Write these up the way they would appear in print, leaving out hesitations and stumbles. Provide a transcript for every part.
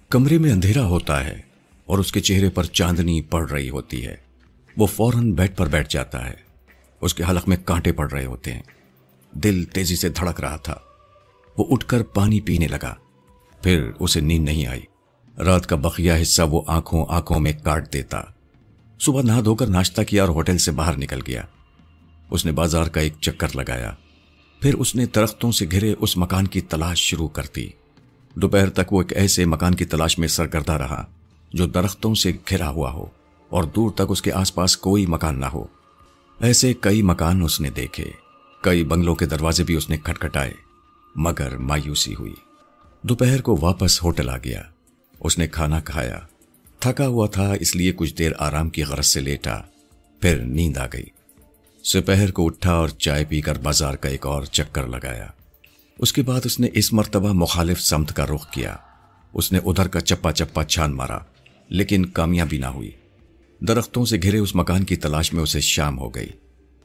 کمرے میں اندھیرا ہوتا ہے اور اس کے چہرے پر چاندنی پڑ رہی ہوتی ہے۔ وہ فوراً بیڈ پر بیٹھ جاتا ہے۔ اس کے حلق میں کانٹے پڑ رہے ہوتے ہیں۔ دل تیزی سے دھڑک رہا تھا۔ وہ اٹھ کر پانی پینے لگا، پھر اسے نیند نہیں آئی۔ رات کا بقیہ حصہ وہ آنکھوں میں کاٹ دیتا۔ صبح نہا دھو کر ناشتہ کیا اور ہوٹل سے باہر نکل گیا۔ اس نے بازار کا ایک چکر لگایا، پھر اس نے درختوں سے گھرے اس مکان کی تلاش شروع کر دی۔ دوپہر تک وہ ایک ایسے مکان کی تلاش میں سرگردہ رہا جو درختوں سے گھرا ہوا ہو اور دور تک اس کے آس پاس کوئی مکان نہ ہو۔ ایسے کئی مکان اس نے دیکھے، کئی بنگلوں کے دروازے بھی اس نے کھٹکھٹائے، مگر مایوسی ہوئی۔ دوپہر کو واپس ہوٹل آ گیا۔ اس نے کھانا کھایا، تھکا ہوا تھا اس لیے کچھ دیر آرام کی غرض سے لیٹا، پھر نیند آ گئی۔ دوپہر کو اٹھا اور چائے پی کر بازار کا ایک اور چکر لگایا۔ اس کے بعد اس نے اس مرتبہ مخالف سمت کا رخ کیا۔ اس نے ادھر کا چپا چپا چھان مارا، لیکن کامیابی نہ ہوئی۔ درختوں سے گھرے اس مکان کی تلاش میں اسے شام ہو گئی۔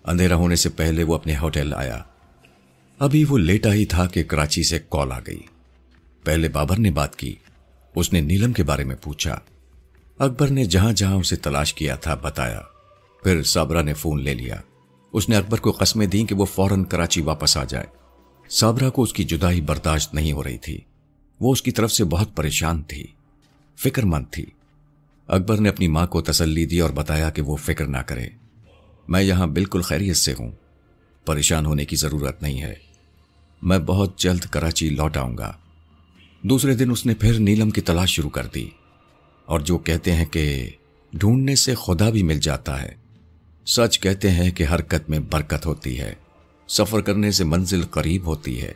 اندھیرا ہونے سے پہلے وہ اپنے ہوٹل آیا۔ ابھی وہ لیٹا ہی تھا کہ کراچی سے کال آ گئی۔ پہلے بابر نے بات کی۔ اس نے نیلم کے بارے میں پوچھا۔ اکبر نے جہاں جہاں اسے تلاش کیا تھا بتایا۔ پھر صابرہ نے فون لے لیا۔ اس نے اکبر کو قسمیں دیں کہ وہ فوراً کراچی واپس آ جائے۔ صابرہ کو اس کی جدائی برداشت نہیں ہو رہی تھی۔ وہ اس کی طرف سے بہت پریشان تھی، فکر مند تھی۔ اکبر نے اپنی ماں کو تسلی دی اور بتایا کہ وہ فکر نہ کرے، میں یہاں بالکل خیریت سے ہوں، پریشان ہونے کی ضرورت نہیں ہے، میں بہت جلد کراچی لوٹ آؤں گا۔ دوسرے دن اس نے پھر نیلم کی تلاش شروع کر دی، اور جو کہتے ہیں کہ ڈھونڈنے سے خدا بھی مل جاتا ہے، سچ کہتے ہیں کہ حرکت میں برکت ہوتی ہے، سفر کرنے سے منزل قریب ہوتی ہے۔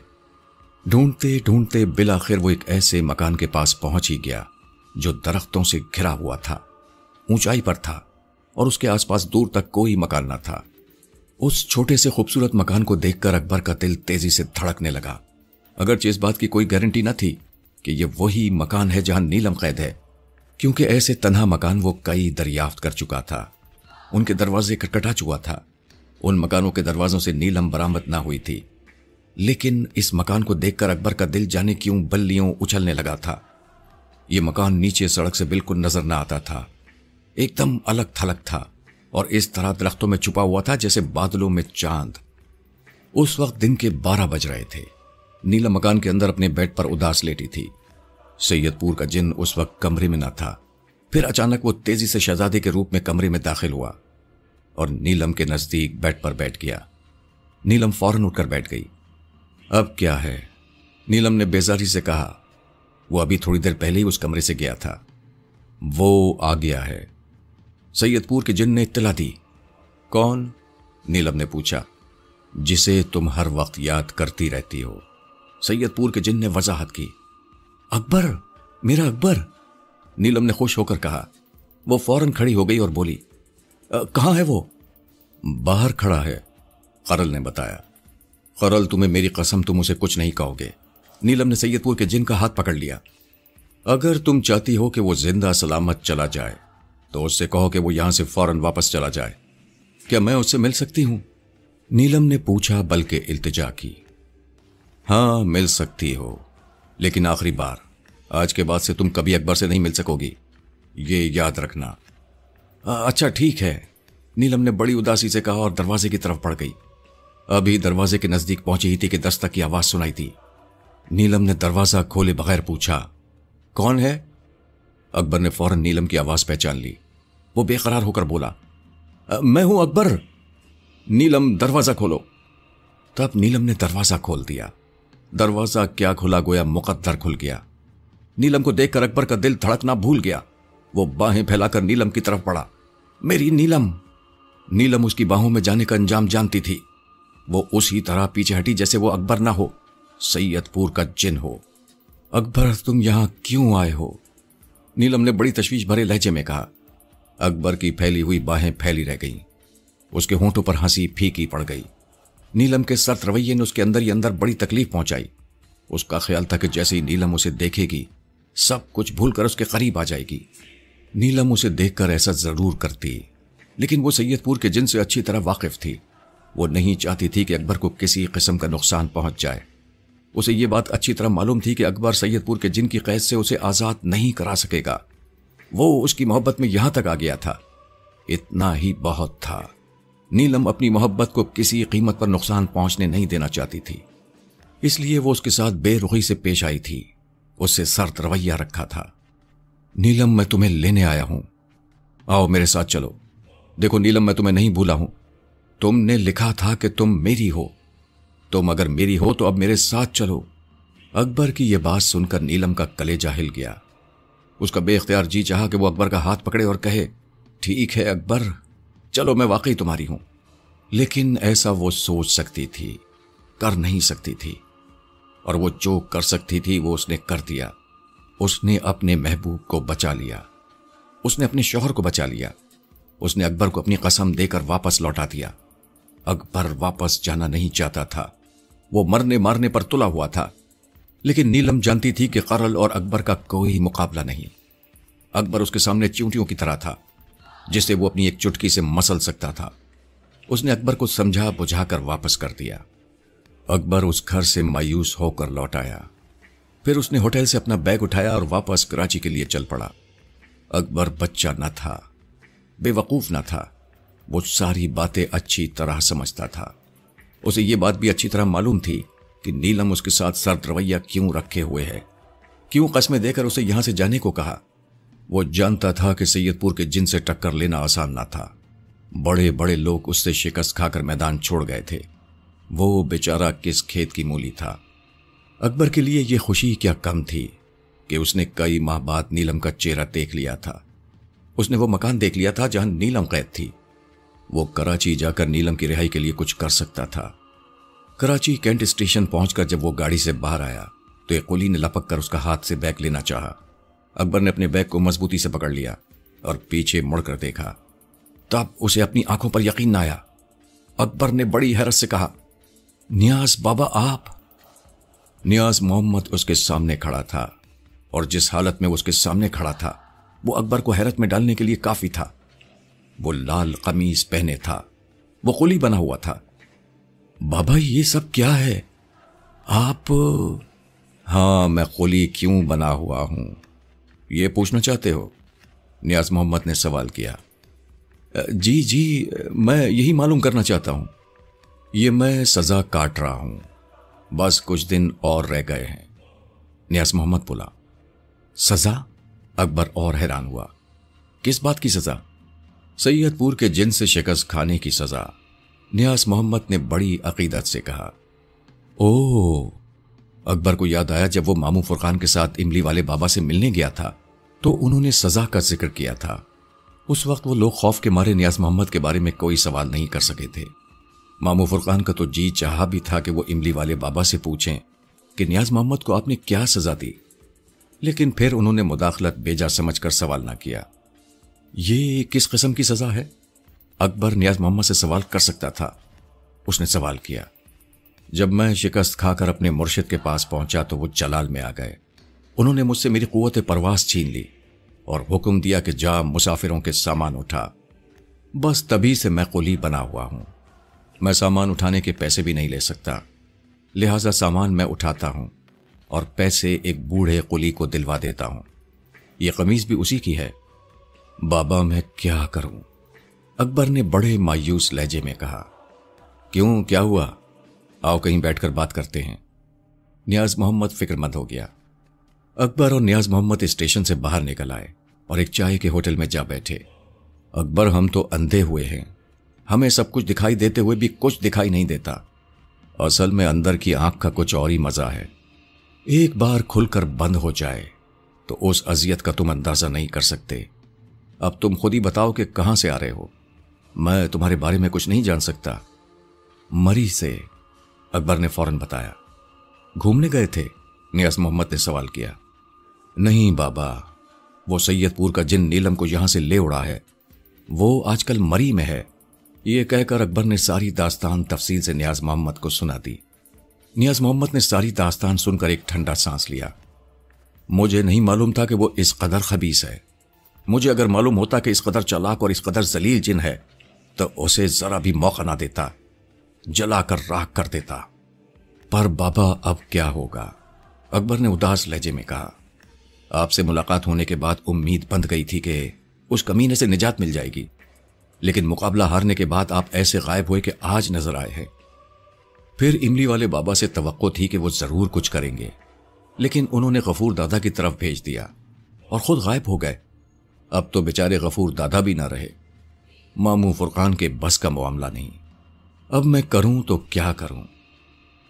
ڈھونڈتے ڈھونڈتے بالآخر وہ ایک ایسے مکان کے پاس پہنچ ہی گیا جو درختوں سے گھرا ہوا تھا، اونچائی پر تھا، اور اس کے آس پاس دور تک کوئی مکان نہ تھا۔ اس چھوٹے سے خوبصورت مکان کو دیکھ کر اکبر کا دل تیزی سے دھڑکنے لگا، اگرچہ اس بات کی کوئی گارنٹی نہ تھی کہ یہ وہی مکان ہے جہاں نیلم قید ہے، کیونکہ ایسے تنہا مکان وہ کئی دریافت کر چکا تھا، ان کے دروازے کھٹکھٹا چکا تھا۔ ان مکانوں کے دروازوں سے نیلم برآمد نہ ہوئی تھی، لیکن اس مکان کو دیکھ کر اکبر کا دل جانے کیوں بلیوں اچھلنے لگا تھا۔ یہ مکان نیچے سڑک سے بالکل نظر نہ آتا تھا، ایک دم الگ تھلگ تھا، اور اس طرح درختوں میں چھپا ہوا تھا جیسے بادلوں میں چاند۔ اس وقت دن کے 12 بج رہے تھے۔ نیلم مکان کے اندر اپنے بیڈ پر اداس لیٹی تھی۔ سید پور کا جن اس وقت کمرے میں نہ تھا۔ پھر اچانک وہ تیزی سے شہزادے کے روپ میں کمرے میں داخل ہوا اور نیلم کے نزدیک بیڈ پر بیٹھ گیا۔ نیلم فوراً اٹھ کر بیٹھ گئی۔ اب کیا ہے؟ نیلم نے بیزاری سے کہا۔ وہ ابھی تھوڑی دیر پہلے ہی اس کمرے سے گیا تھا۔ وہ آ گیا ہے، سید پور کے جن نے اطلاع دی۔ کون؟ نیلم نے پوچھا۔ جسے تم ہر وقت یاد کرتی رہتی ہو، سید پور کے جن نے وضاحت کی۔ اکبر، میرا اکبر، نیلم نے خوش ہو کر کہا۔ وہ فوراً کھڑی ہو گئی اور بولی، کہاں ہے وہ؟ باہر کھڑا ہے، قرل نے بتایا۔ قرل، تمہیں میری قسم تم اسے کچھ نہیں کہو گے۔ نیلم نے سید پور کے جن کا ہاتھ پکڑ لیا۔ اگر تم چاہتی ہو کہ وہ زندہ سلامت چلا جائے تو اس سے کہو کہ وہ یہاں سے فوراً واپس چلا جائے۔ کیا میں اس سے مل سکتی ہوں؟ نیلم نے پوچھا، بلکہ التجا کی۔ ہاں مل سکتی ہو، لیکن آخری بار، آج کے بعد سے تم کبھی اکبر سے نہیں مل سکو گی، یہ یاد رکھنا۔ اچھا ٹھیک ہے، نیلم نے بڑی اداسی سے کہا اور دروازے کی طرف بڑھ گئی۔ ابھی دروازے کے نزدیک پہنچی ہی تھی کہ دستک کی آواز سنائی دی۔ نیلم نے دروازہ کھولے بغیر پوچھا، کون ہے؟ اکبر نے فوراً نیلم کی آواز پہچان لی۔ وہ بے قرار ہو کر بولا، میں ہوں اکبر۔ نیلم، دروازہ کھولو۔ تب نیلم نے دروازہ کھول دیا۔ دروازہ کیا کھلا، گویا مقدر کھل گیا۔ نیلم کو دیکھ کر اکبر کا دل دھڑکنا بھول گیا۔ وہ باہیں پھیلا کر نیلم کی طرف بڑھا۔ میری نیلم! نیلم اس کی باہوں میں جانے کا انجام جانتی تھی۔ وہ اسی طرح پیچھے ہٹی جیسے وہ اکبر نہ ہو، سید پور کا جن ہو۔ اکبر، تم یہاں کیوں آئے ہو؟ نیلم نے بڑی تشویش بھرے لہجے میں کہا۔ اکبر کی پھیلی ہوئی باہیں پھیلی رہ گئیں۔ اس کے ہونٹوں پر ہنسی پھیکی پڑ گئی۔ نیلم کے سخت رویے نے اس کے اندر ہی اندر بڑی تکلیف پہنچائی۔ اس کا خیال تھا کہ جیسے ہی نیلم اسے دیکھے گی، سب کچھ بھول کر اس کے قریب آ جائے گی۔ نیلم اسے دیکھ کر ایسا ضرور کرتی، لیکن وہ سید پور کے جن سے اچھی طرح واقف تھی۔ وہ نہیں چاہتی تھی کہ اکبر کو کسی قسم کا نقصان پہنچ جائے۔ उसे ये बात अच्छी तरह मालूम थी कि अकबर सैयदपुर के जिन की कैद से उसे आजाद नहीं करा सकेगा। वो उसकी मोहब्बत में यहां तक आ गया था। इतना ही बहुत था। नीलम अपनी मोहब्बत को किसी कीमत पर नुकसान पहुंचने नहीं देना चाहती थी, इसलिए वो उसके साथ बेरुखी से पेश आई थी, उससे सर्द रवैया रखा था। नीलम, मैं तुम्हें लेने आया हूं, आओ मेरे साथ चलो। देखो नीलम, मैं तुम्हें नहीं भूला हूं। तुमने लिखा था कि तुम मेरी हो, तुम अगर मेरी हो तो अब मेरे साथ चलो। अकबर की यह बात सुनकर नीलम का कलेजा हिल गया। उसका बेख्तियार जी चाहा कि वो अकबर का हाथ पकड़े और कहे, ठीक है अकबर, चलो मैं वाकई तुम्हारी हूं। लेकिन ऐसा वो सोच सकती थी, कर नहीं सकती थी। और वो जो कर सकती थी वो उसने कर दिया। उसने अपने महबूब को बचा लिया, उसने अपने शौहर को बचा लिया, उसने अकबर को अपनी कसम देकर वापस लौटा दिया। अकबर वापस जाना नहीं चाहता था, वो मरने मारने पर तुला हुआ था। लेकिन नीलम जानती थी कि करल और अकबर का कोई मुकाबला नहीं। अकबर उसके सामने चींटियों की तरह था, जिसे वो अपनी एक चुटकी से मसल सकता था। उसने अकबर को समझा बुझाकर वापस कर दिया। अकबर उस घर से मायूस होकर लौट आया। फिर उसने होटल से अपना बैग उठाया और वापस कराची के लिए चल पड़ा। अकबर बच्चा न था, बेवकूफ न था, वो सारी बातें अच्छी तरह समझता था। उसे ये बात भी अच्छी तरह मालूम थी कि नीलम उसके साथ सर्द रवैया क्यों रखे हुए है, क्यों कस्में देकर उसे यहां से जाने को कहा। वो जानता था कि सैयदपुर के जिन से टक्कर लेना आसान ना था। बड़े बड़े लोग उससे शिकस्त खाकर मैदान छोड़ गए थे। वो बेचारा किस खेत की मूली था। अकबर के लिए यह खुशी क्या कम थी कि उसने कई माह बाद नीलम का चेहरा देख लिया था। उसने वो मकान देख लिया था जहां नीलम कैद थी। वो कराची जाकर नीलम की रिहाई के लिए कुछ कर सकता था। कराची कैंट स्टेशन पहुंचकर जब वो गाड़ी से बाहर आया तो एक कुली ने लपक कर उसका हाथ से बैग लेना चाहा। अकबर ने अपने बैग को मजबूती से पकड़ लिया और पीछे मुड़कर देखा। तब उसे अपनी आंखों पर यकीन न आया। अकबर ने बड़ी हैरत से कहा, नियाज बाबा आप? नियाज मोहम्मद उसके सामने खड़ा था और जिस हालत में वो उसके सामने खड़ा था वो अकबर को हैरत में डालने के लिए काफी था। वो लाल कमीज पहने था, वो कुली बना हुआ था। बाबा ये सब क्या है? आप? हाँ, मैं कुली क्यों बना हुआ हूं, ये पूछना चाहते हो? नियाज मोहम्मद ने सवाल किया। जी जी, मैं यही मालूम करना चाहता हूं। ये मैं सजा काट रहा हूं, बस कुछ दिन और रह गए हैं। नियाज मोहम्मद बोला। सजा? अकबर और हैरान हुआ। किस बात की सजा? सैयदपुर के जिन से शिकस्त खाने की सजा। नियाज मोहम्मद ने बड़ी अकीदत से कहा। ओह! अकबर को याद आया जब वो मामू फुरकान के साथ इमली वाले बाबा से मिलने गया था तो उन्होंने सजा का जिक्र किया था। उस वक्त वो लोग खौफ के मारे नियाज मोहम्मद के बारे में कोई सवाल नहीं कर सके थे। मामू फुरकान का तो जी चाहा भी था कि वो इमली वाले बाबा से पूछें कि नियाज मोहम्मद को आपने क्या सजा दी, लेकिन फिर उन्होंने मुदाखलत बेजा समझकर सवाल ना किया। ये किस किस्म की सजा है? अकबर नियाज मोहम्मद से सवाल कर सकता था। उसने सवाल किया। जब मैं शिकस्त खाकर अपने मुर्शिद के पास पहुंचा तो वो जलाल में आ गए। उन्होंने मुझसे मेरी कुव्वत परवास छीन ली और हुक्म दिया कि जा मुसाफिरों के सामान उठा। बस तभी से मैं कुली बना हुआ हूं। मैं सामान उठाने के पैसे भी नहीं ले सकता, लिहाजा सामान मैं उठाता हूं और पैसे एक बूढ़े कुली को दिलवा देता हूं। यह कमीज भी उसी की है। बाबा मैं क्या करूं? अकबर ने बड़े मायूस लहजे में कहा। क्यों, क्या हुआ? आओ कहीं बैठकर बात करते हैं। नियाज मोहम्मद फिक्रमंद हो गया। अकबर और नियाज मोहम्मद स्टेशन से बाहर निकल आए और एक चाय के होटल में जा बैठे। अकबर, हम तो अंधे हुए हैं, हमें सब कुछ दिखाई देते हुए भी कुछ दिखाई नहीं देता। असल में अंदर की आंख का कुछ और ही मजा है। एक बार खुलकर बंद हो जाए तो उस अजियत का तुम अंदाजा नहीं कर सकते। अब तुम खुद ही बताओ कि कहां से आ रहे हो। मैं तुम्हारे बारे में कुछ नहीं जान सकता। मरी से, अकबर ने फौरन बताया। घूमने गए थे? नियाज मोहम्मद ने सवाल किया। नहीं बाबा, वो सैयदपुर का जिन नीलम को यहां से ले उड़ा है, वो आजकल मरी में है। ये कहकर अकबर ने सारी दास्तान तफसील से नियाज मोहम्मद को सुना दी। नियाज मोहम्मद ने सारी दास्तान सुनकर एक ठंडा सांस लिया। मुझे नहीं मालूम था कि वो इस कदर खबीस है। मुझे अगर मालूम होता कि इस कदर चालाक और इस कदर जलील जिन है तो उसे जरा भी मौका ना देता, जलाकर राख कर देता। पर बाबा अब क्या होगा, अकबर ने उदास लहजे में कहा। आपसे मुलाकात होने के बाद उम्मीद बंध गई थी कि उस कमीने से निजात मिल जाएगी, लेकिन मुकाबला हारने के बाद आप ऐसे गायब हुए कि आज नजर आए हैं। फिर इमली वाले बाबा से तवक्को थी कि वो जरूर कुछ करेंगे, लेकिन उन्होंने गफूर दादा की तरफ भेज दिया और खुद गायब हो गए। अब तो बेचारे गफूर दादा भी ना रहे। मामू फुरकान के बस का मामला नहीं। अब मैं करूं तो क्या करूं,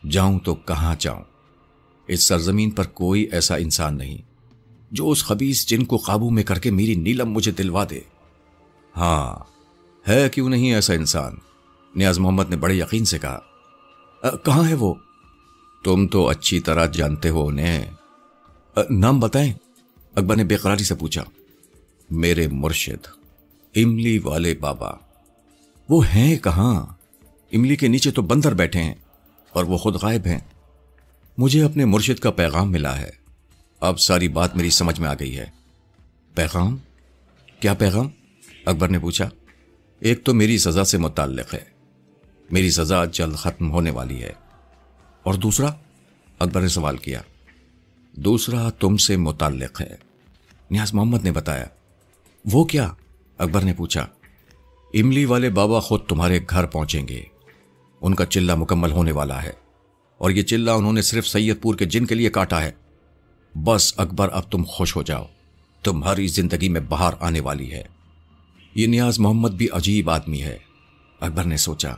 जाऊं तो कहां जाऊं। इस सरजमीन पर कोई ऐसा इंसान नहीं जो उस खबीस जिन को काबू में करके मेरी नीलम मुझे दिलवा दे। हां, है क्यों नहीं ऐसा इंसान, नियाज मोहम्मद ने बड़े यकीन से कहा। कहां है वो? तुम तो अच्छी तरह जानते हो उन्हें। नाम बताएं, अकबर ने बेकरारी से पूछा। मेरे मुर्शिद इमली वाले बाबा। वो हैं कहां? इमली के नीचे तो बंदर बैठे हैं और वो खुद गायब हैं। मुझे अपने मुर्शिद का पैगाम मिला है। अब सारी बात मेरी समझ में आ गई है। पैगाम? क्या पैगाम? अकबर ने पूछा। एक तो मेरी सजा से मुताल्लिक है, मेरी सजा जल्द खत्म होने वाली है। और दूसरा? अकबर ने सवाल किया। दूसरा तुमसे मुताल्लिक है, नियाज मोहम्मद ने बताया। वो क्या? अकबर ने पूछा। इमली वाले बाबा खुद तुम्हारे घर पहुंचेंगे। उनका चिल्ला मुकम्मल होने वाला है और यह चिल्ला उन्होंने सिर्फ सैयदपुर के जिन के लिए काटा है। बस अकबर, अब तुम खुश हो जाओ, तुम्हारी जिंदगी में बहार आने वाली है। ये नियाज मोहम्मद भी अजीब आदमी है, अकबर ने सोचा।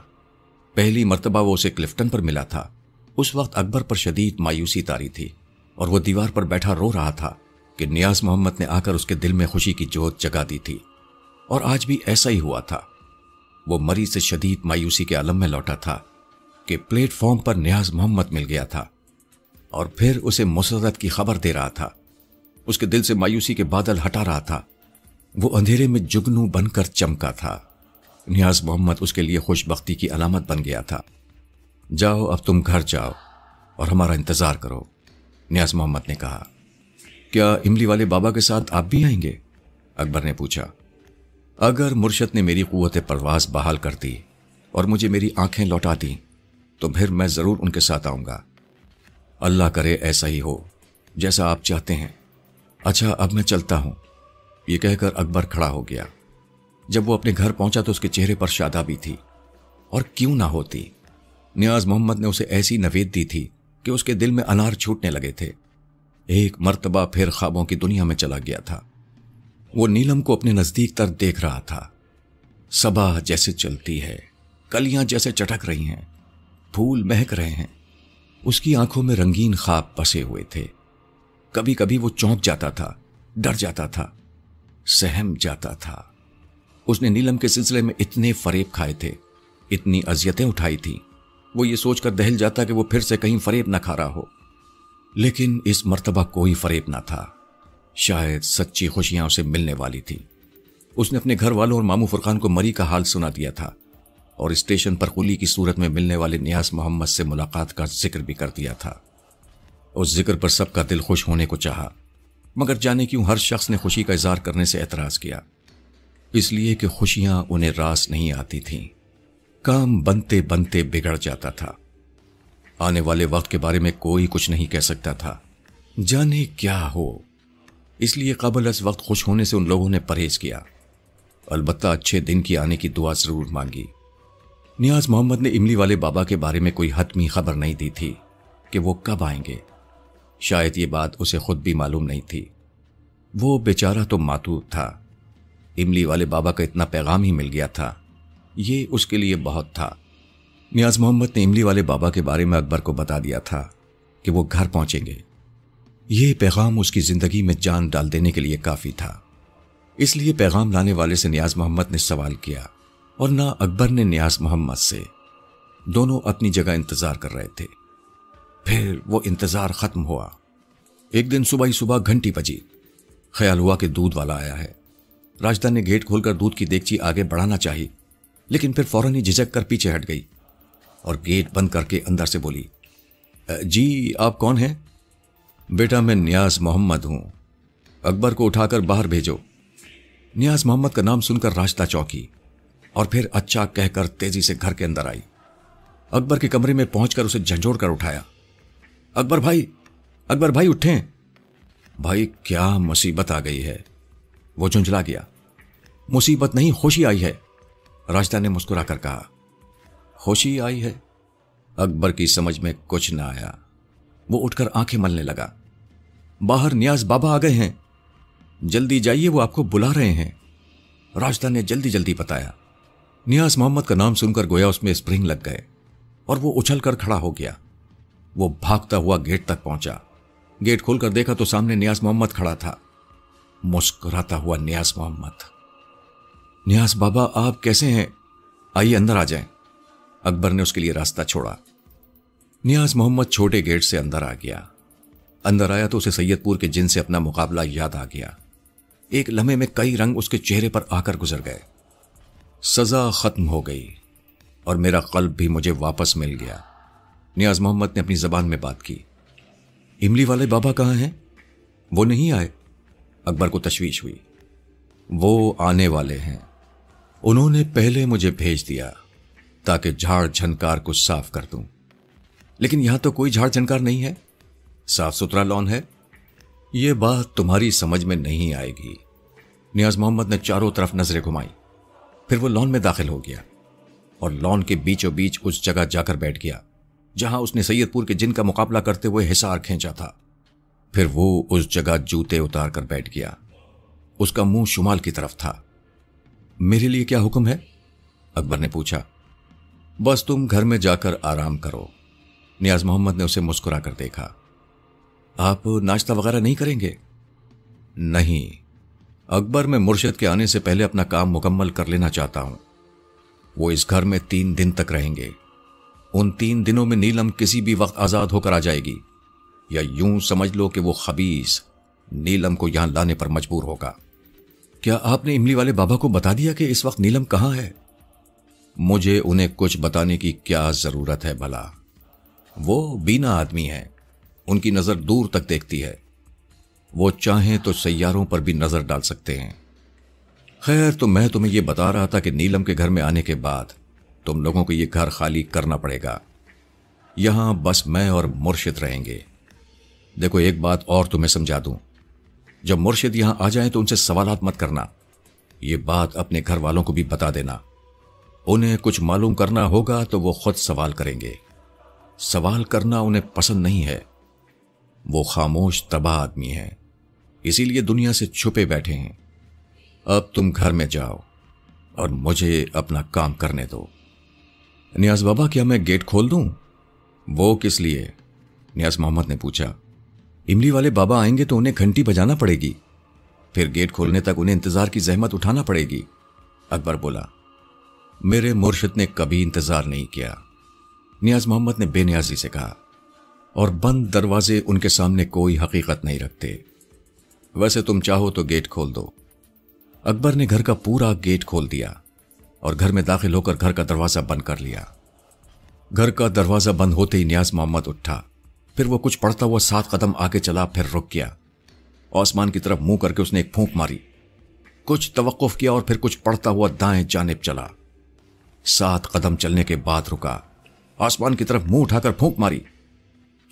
पहली मर्तबा वो उसे क्लिफ्टन पर मिला था, उस वक्त अकबर पर शदीद मायूसी तारी थी और वो दीवार पर बैठा रो रहा था कि नियाज मोहम्मद ने आकर उसके दिल में खुशी की जोत जगा दी थी। और आज भी ऐसा ही हुआ था। वो मरीज से शदीद मायूसी के आलम में लौटा था कि प्लेटफॉर्म पर नियाज मोहम्मद मिल गया था और फिर उसे मुसरत की खबर दे रहा था। उसके दिल से मायूसी के बादल हटा रहा था। वो अंधेरे में जुगनू बनकर चमका था। नियाज मोहम्मद उसके लिए खुशबख्ती की अलामत बन गया था। जाओ, अब तुम घर जाओ और हमारा इंतजार करो, नियाज मोहम्मद ने कहा। क्या इमली वाले बाबा के साथ आप भी आएंगे? अकबर ने पूछा। अगर मुर्शद ने मेरी कुव्वत परवाज बहाल कर दी और मुझे मेरी आंखें लौटा दी तो फिर मैं जरूर उनके साथ आऊंगा। अल्लाह करे ऐसा ही हो जैसा आप चाहते हैं। अच्छा, अब मैं चलता हूं। यह कहकर अकबर खड़ा हो गया। जब वो अपने घर पहुंचा तो उसके चेहरे पर शादाबी थी, और क्यों ना होती। नियाज मोहम्मद ने उसे ऐसी नवेद दी थी कि उसके दिल में अनार छूटने लगे थे। एक मर्तबा फिर ख्वाबों की दुनिया में चला गया था। वो नीलम को अपने नजदीक तर देख रहा था। सबा जैसे चलती है, कलियां जैसे चटक रही हैं, फूल महक रहे हैं। उसकी आंखों में रंगीन ख्वाब बसे हुए थे। कभी कभी वो चौंक जाता था, डर जाता था, सहम जाता था। उसने नीलम के सिलसिले में इतने फरेब खाए थे, इतनी अजियतें उठाई थी। वो ये सोचकर दहल जाता कि वो फिर से कहीं फरेब न खा रहा हो, लेकिन इस मर्तबा कोई फरेब ना था। शायद सच्ची खुशियां उसे मिलने वाली थी। उसने अपने घर वालों और मामू फुरकान को मरी का हाल सुना दिया था और स्टेशन पर कुली की सूरत में मिलने वाले नियाज मोहम्मद से मुलाकात का जिक्र भी कर दिया था। उस जिक्र पर सबका दिल खुश होने को चाहा, मगर जाने क्यों हर शख्स ने खुशी का इजहार करने से एतराज किया। इसलिए कि खुशियां उन्हें रास नहीं आती थीं। काम बनते बनते बिगड़ जाता था। आने वाले वक्त के बारे में कोई कुछ नहीं कह सकता था, जाने क्या हो। इसलिए क़ब्ल इस वक्त खुश होने से उन लोगों ने परहेज किया। अलबत्ता अच्छे दिन की आने की दुआ जरूर मांगी। नियाज मोहम्मद ने इमली वाले बाबा के बारे में कोई हतमी खबर नहीं दी थी कि वो कब आएंगे। शायद ये बात उसे खुद भी मालूम नहीं थी। वो बेचारा तो मातूब था। इमली वाले बाबा का इतना पैगाम ही मिल गया था, ये उसके लिए बहुत था। नियाज मोहम्मद ने इमली वाले बाबा के बारे में अकबर को बता दिया था कि वो घर पहुंचेंगे। ये पैगाम उसकी जिंदगी में जान डाल देने के लिए काफी था। इसलिए पैगाम लाने वाले से नियाज मोहम्मद ने सवाल किया और ना अकबर ने नियाज मोहम्मद से। दोनों अपनी जगह इंतजार कर रहे थे। फिर वो इंतजार खत्म हुआ। एक दिन सुबह ही सुबह घंटी बजी। ख्याल हुआ कि दूध वाला आया है। राजदा ने गेट खोलकर दूध की देगची आगे बढ़ाना चाहिए, लेकिन फिर फौरन ही झिझक कर पीछे हट गई और गेट बंद करके अंदर से बोली, जी आप कौन हैं? बेटा मैं नियाज मोहम्मद हूं, अकबर को उठाकर बाहर भेजो। नियाज मोहम्मद का नाम सुनकर राजदा चौंकी और फिर अच्छा कहकर तेजी से घर के अंदर आई। अकबर के कमरे में पहुंचकर उसे झंझोड़ कर उठाया। अकबर भाई उठें। भाई क्या मुसीबत आ गई है? वो झुंझला गया। मुसीबत नहीं, खुशी आई है, राशिदा ने मुस्कुराकर कहा। खुशी आई है? अकबर की समझ में कुछ ना आया। वो उठकर आंखें मलने लगा। बाहर नियाज बाबा आ गए हैं, जल्दी जाइए, वो आपको बुला रहे हैं, राशिदा ने जल्दी जल्दी बताया। नियाज मोहम्मद का नाम सुनकर गोया उसमें स्प्रिंग लग गए और वो उछलकर खड़ा हो गया। वो भागता हुआ गेट तक पहुंचा। गेट खोलकर देखा तो सामने नियाज मोहम्मद खड़ा था, मुस्कुराता हुआ नियाज मोहम्मद। नियाज बाबा आप कैसे हैं? आइए अंदर आ जाएं। अकबर ने उसके लिए रास्ता छोड़ा। नियाज मोहम्मद छोटे गेट से अंदर आ गया। अंदर आया तो उसे सैयदपुर के जिन से अपना मुकाबला याद आ गया। एक लम्हे में कई रंग उसके चेहरे पर आकर गुजर गए। सजा खत्म हो गई और मेरा कल्ब भी मुझे वापस मिल गया। नियाज मोहम्मद ने अपनी जबान में बात की। इमली वाले बाबा कहाँ हैं? वो नहीं आए? अकबर को तशवीश हुई। वो आने वाले हैं, उन्होंने पहले मुझे भेज दिया ताकि झाड़ झनकार को साफ कर दूं। लेकिन यहां तो कोई झाड़ झनकार नहीं है, साफ सुथरा लॉन है। यह बात तुम्हारी समझ में नहीं आएगी। नियाज मोहम्मद ने चारों तरफ नजरें घुमाई, फिर वो लॉन में दाखिल हो गया और लॉन के बीचों बीच उस जगह जाकर बैठ गया जहां उसने सैयदपुर के जिन का मुकाबला करते हुए हिसार खींचा था। फिर वो उस जगह जूते उतार कर बैठ गया। उसका मुंह शुमाल की तरफ था। मेरे लिए क्या हुक्म है? अकबर ने पूछा। बस तुम घर में जाकर आराम करो। नियाज मोहम्मद ने उसे मुस्कुरा कर देखा। आप नाश्ता वगैरह नहीं करेंगे? नहीं अकबर, मैं मुर्शिद के आने से पहले अपना काम मुकम्मल कर लेना चाहता हूं। वो इस घर में 3 दिन तक रहेंगे। उन 3 दिनों में नीलम किसी भी वक्त आजाद होकर आ जाएगी, या यूं समझ लो कि वो खबीस नीलम को यहां लाने पर मजबूर होगा। क्या आपने इमली वाले बाबा को बता दिया कि इस वक्त नीलम कहां है? मुझे उन्हें कुछ बताने की क्या जरूरत है भला? वो बीना आदमी है, उनकी नजर दूर तक देखती है। वो चाहें तो सैयारों पर भी नजर डाल सकते हैं। खैर, तो मैं तुम्हें यह बता रहा था कि नीलम के घर में आने के बाद तुम लोगों को यह घर खाली करना पड़ेगा। यहां बस मैं और मुर्शिद रहेंगे। देखो, एक बात और तुम्हें समझा दूं, जब मुर्शिद यहां आ जाए तो उनसे सवालात मत करना। ये बात अपने घर वालों को भी बता देना। उन्हें कुछ मालूम करना होगा तो वो खुद सवाल करेंगे। सवाल करना उन्हें पसंद नहीं है। वो खामोश तबाह आदमी है, इसीलिए दुनिया से छुपे बैठे हैं। अब तुम घर में जाओ और मुझे अपना काम करने दो। नियाज बाबा, क्या मैं गेट खोल दूं? वो किस लिए? नियाज मोहम्मद ने पूछा। इमली वाले बाबा आएंगे तो उन्हें घंटी बजाना पड़ेगी, फिर गेट खोलने तक उन्हें इंतजार की जहमत उठाना पड़ेगी। अकबर बोला। मेरे मुर्शिद ने कभी इंतजार नहीं किया, नियाज मोहम्मद ने बेनियाजी से कहा, और बंद दरवाजे उनके सामने कोई हकीकत नहीं रखते। वैसे तुम चाहो तो गेट खोल दो। अकबर ने घर का पूरा गेट खोल दिया और घर में दाखिल होकर घर का दरवाजा बंद कर लिया। घर का दरवाजा बंद होते ही नियाज मोहम्मद उठा। फिर वो कुछ पढ़ता हुआ 7 कदम आगे चला, फिर रुक गया। आसमान की तरफ मुंह करके उसने एक फूंक मारी। कुछ तवक्कुफ किया और फिर कुछ पढ़ता हुआ दाएं जानिब चला। 7 कदम चलने के बाद रुका, आसमान की तरफ मुंह उठाकर फूंक मारी।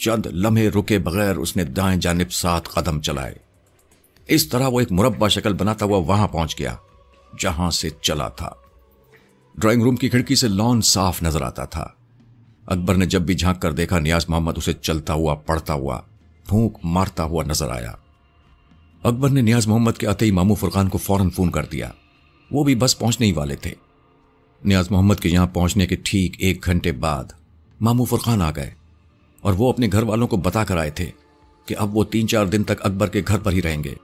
चंद लम्हे रुके बगैर उसने दाएं जानिब 7 कदम चलाए। इस तरह वो एक मुरब्बा शक्ल बनाता हुआ वहां पहुंच गया जहां से चला था। ड्राइंग रूम की खिड़की से लॉन साफ नजर आता था। अकबर ने जब भी झांक कर देखा, नियाज मोहम्मद उसे चलता हुआ, पढ़ता हुआ, फूंक मारता हुआ नजर आया। अकबर ने नियाज मोहम्मद के आते ही मामू फुरकान को फौरन फोन कर दिया। वो भी बस पहुंचने ही वाले थे। नियाज मोहम्मद के यहां पहुंचने के ठीक 1 घंटे बाद मामू फुरकान आ गए और वो अपने घर वालों को बता कर आए थे कि अब वो 3-4 दिन तक अकबर के घर पर ही रहेंगे।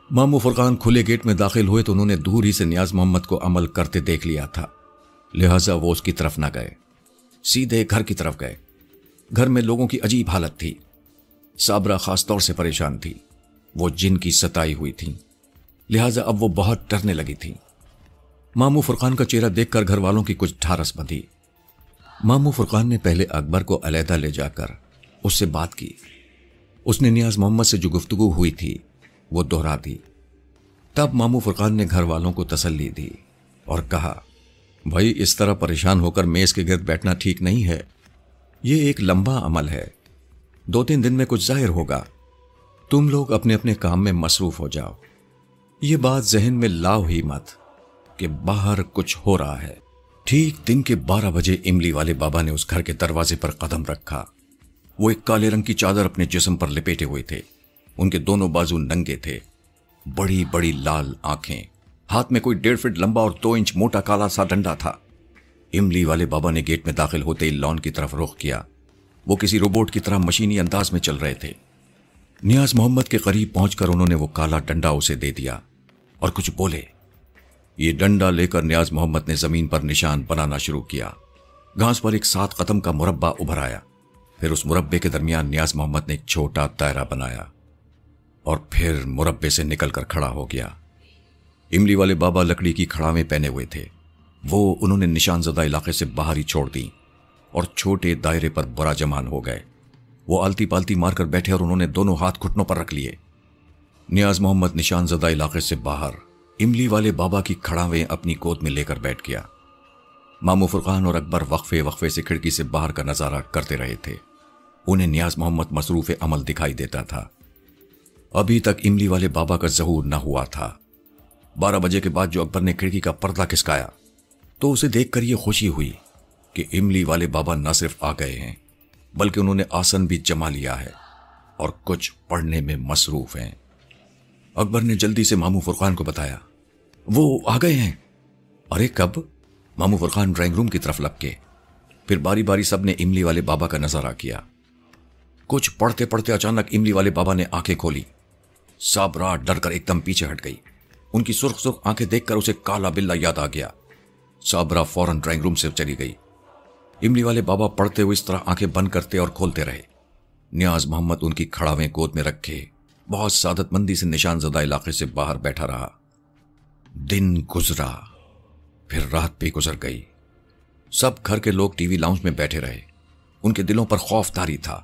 मामू फुरकान खुले गेट में दाखिल हुए तो उन्होंने दूर ही से नियाज मोहम्मद को अमल करते देख लिया था, लिहाजा वो उसकी तरफ न गए, सीधे घर की तरफ गए। घर में लोगों की अजीब हालत थी। साबरा खास तौर से परेशान थी। वो जिन की सताई हुई थी, लिहाजा अब वो बहुत डरने लगी थी। मामू फुरकान का चेहरा देखकर घर वालों की कुछ ढारस बंधी। मामू फुरकान ने पहले अकबर को अलहदा ले जाकर उससे बात की। उसने नियाज मोहम्मद से जो गुफ्तगू हुई थी वो दोहरा दी। तब मामू फुरकान ने घर वालों को तसल्ली दी और कहा, بھائی اس طرح پریشان ہو کر میز کے گرد بیٹھنا ٹھیک نہیں ہے، یہ ایک لمبا عمل ہے، 2-3 دن میں کچھ ظاہر ہوگا، تم لوگ اپنے اپنے کام میں مصروف ہو جاؤ۔ یہ بات ذہن میں لاؤ ہی مت کہ باہر کچھ ہو رہا ہے۔ ٹھیک دن کے 12 بجے املی والے بابا نے اس گھر کے دروازے پر قدم رکھا۔ وہ ایک کالے رنگ کی چادر اپنے جسم پر لپیٹے ہوئے تھے، ان کے دونوں بازو ننگے تھے، بڑی بڑی لال آنکھیں، ہاتھ میں کوئی 1.5 فٹ لمبا اور 2 انچ موٹا کالا سا ڈنڈا تھا۔ املی والے بابا نے گیٹ میں داخل ہوتے ہی لان کی طرف رخ کیا۔ وہ کسی روبوٹ کی طرح مشینی انداز میں چل رہے تھے۔ نیاز محمد کے قریب پہنچ کر انہوں نے وہ کالا ڈنڈا اسے دے دیا اور کچھ بولے۔ یہ ڈنڈا لے کر نیاز محمد نے زمین پر نشان بنانا شروع کیا۔ گھاس پر ایک 7 قدم کا مربع ابھر آیا، پھر اس مربع کے درمیان نیاز محمد نے ایک چھوٹا دائرہ بنایا اور پھر مربع سے نکل کر کھڑا ہو گیا۔ املی والے بابا لکڑی کی کھڑاویں پہنے ہوئے تھے، وہ انہوں نے نشان زدہ علاقے سے باہر ہی چھوڑ دی اور چھوٹے دائرے پر براجمان ہو گئے۔ وہ آلتی پالتی مار کر بیٹھے اور انہوں نے دونوں ہاتھ گھٹنوں پر رکھ لیے۔ نیاز محمد نشان زدہ علاقے سے باہر املی والے بابا کی کھڑاویں اپنی گود میں لے کر بیٹھ گیا۔ مامو فرقان اور اکبر وقفے وقفے سے کھڑکی سے باہر کا نظارہ کرتے رہے تھے۔ انہیں نیاز محمد مصروف عمل دکھائی دیتا تھا۔ ابھی تک املی والے بابا کا ظہور نہ ہوا تھا۔ 12 بجے کے بعد جو اکبر نے کھڑکی کا پردہ کھسکایا تو اسے دیکھ کر یہ خوشی ہوئی کہ املی والے بابا نہ صرف آ گئے ہیں بلکہ انہوں نے آسن بھی جما لیا ہے اور کچھ پڑھنے میں مصروف ہیں۔ اکبر نے جلدی سے مامو فرقان کو بتایا، وہ آ گئے ہیں۔ ارے کب؟ مامو فرقان ڈرائنگ روم کی طرف لپکے۔ پھر باری باری سب نے املی والے بابا کا نظارہ کیا۔ کچھ پڑھتے پڑھتے اچانک املی والے بابا نے آنکھیں کھولی۔ صابرہ ڈر کر ایک دم پیچھے ہٹ گئی۔ ان کی سرخ سرخ آنکھیں دیکھ کر اسے کالا بلہ یاد آ گیا۔ صابرہ فوراً ڈرائنگ روم سے چلی گئی۔ املی والے بابا پڑھتے ہوئے اس طرح آنکھیں بند کرتے اور کھولتے رہے۔ نیاز محمد ان کی کھڑاویں گود میں رکھے بہت سعادت مندی سے نشان زدہ علاقے سے باہر بیٹھا رہا۔ دن گزرا، پھر رات بھی گزر گئی۔ سب گھر کے لوگ ٹی وی لاؤنج میں بیٹھے رہے۔ ان کے دلوں پر خوف طاری تھا۔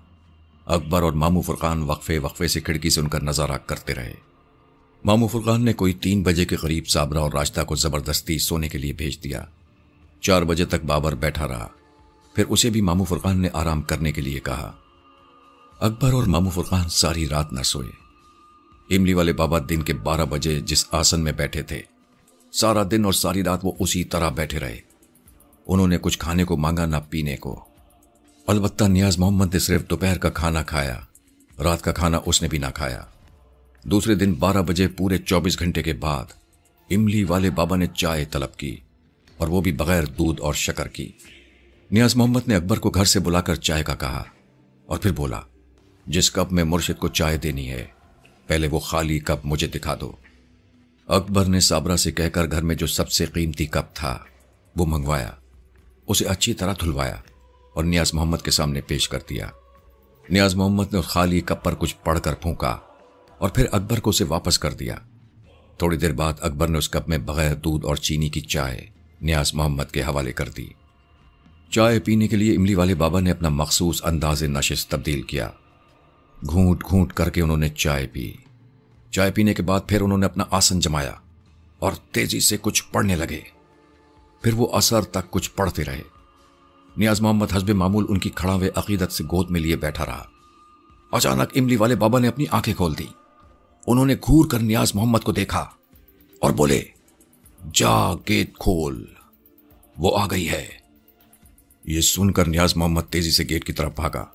اکبر اور مامو فرقان وقفے وقفے سے کھڑکی سے ان کا نظارہ کرتے رہے۔ مامو فرقان نے کوئی 3 بجے کے قریب صابرہ اور راشدہ کو زبردستی سونے کے لیے بھیج دیا۔ 4 بجے تک بابر بیٹھا رہا، پھر اسے بھی مامو فرقان نے آرام کرنے کے لیے کہا۔ اکبر اور مامو فرقان ساری رات نہ سوئے۔ املی والے بابا دن کے 12 بجے جس آسن میں بیٹھے تھے، سارا دن اور ساری رات وہ اسی طرح بیٹھے رہے۔ انہوں نے کچھ کھانے کو مانگا نہ پینے کو۔ البتہ نیاز محمد نے صرف دوپہر کا کھانا کھایا، رات کا کھانا اس نے بھی نہ کھایا۔ دوسرے دن 12 بجے پورے 24 گھنٹے کے بعد املی والے بابا نے چائے طلب کی، اور وہ بھی بغیر دودھ اور شکر کی۔ نیاز محمد نے اکبر کو گھر سے بلا کر چائے کا کہا اور پھر بولا، جس کپ میں مرشد کو چائے دینی ہے پہلے وہ خالی کپ مجھے دکھا دو۔ اکبر نے صابرہ سے کہہ کر گھر میں جو سب سے قیمتی کپ تھا وہ منگوایا، اسے اچھی طرح دھلوایا اور نیاز محمد کے سامنے پیش کر دیا۔ نیاز محمد نے خالی کپ پر کچھ پڑھ کر پھونکا اور پھر اکبر کو اسے واپس کر دیا۔ تھوڑی دیر بعد اکبر نے اس کپ میں بغیر دودھ اور چینی کی چائے نیاز محمد کے حوالے کر دی۔ چائے پینے کے لیے املی والے بابا نے اپنا مخصوص انداز نشست تبدیل کیا۔ گھونٹ گھونٹ کر کے انہوں نے چائے پی۔ چائے پینے کے بعد پھر انہوں نے اپنا آسن جمایا اور تیزی سے کچھ پڑھنے لگے۔ پھر وہ عصر تک کچھ پڑھتے رہے۔ نیاز محمد حسب معمول ان کی کھڑاوے عقیدت سے گود میں لیے بیٹھا رہا۔ اچانک املی والے بابا نے اپنی آنکھیں کھول دی۔ انہوں نے گھور کر نیاز محمد کو دیکھا اور بولے، جا گیٹ کھول، وہ آ گئی ہے۔ یہ سن کر نیاز محمد تیزی سے گیٹ کی طرف بھاگا۔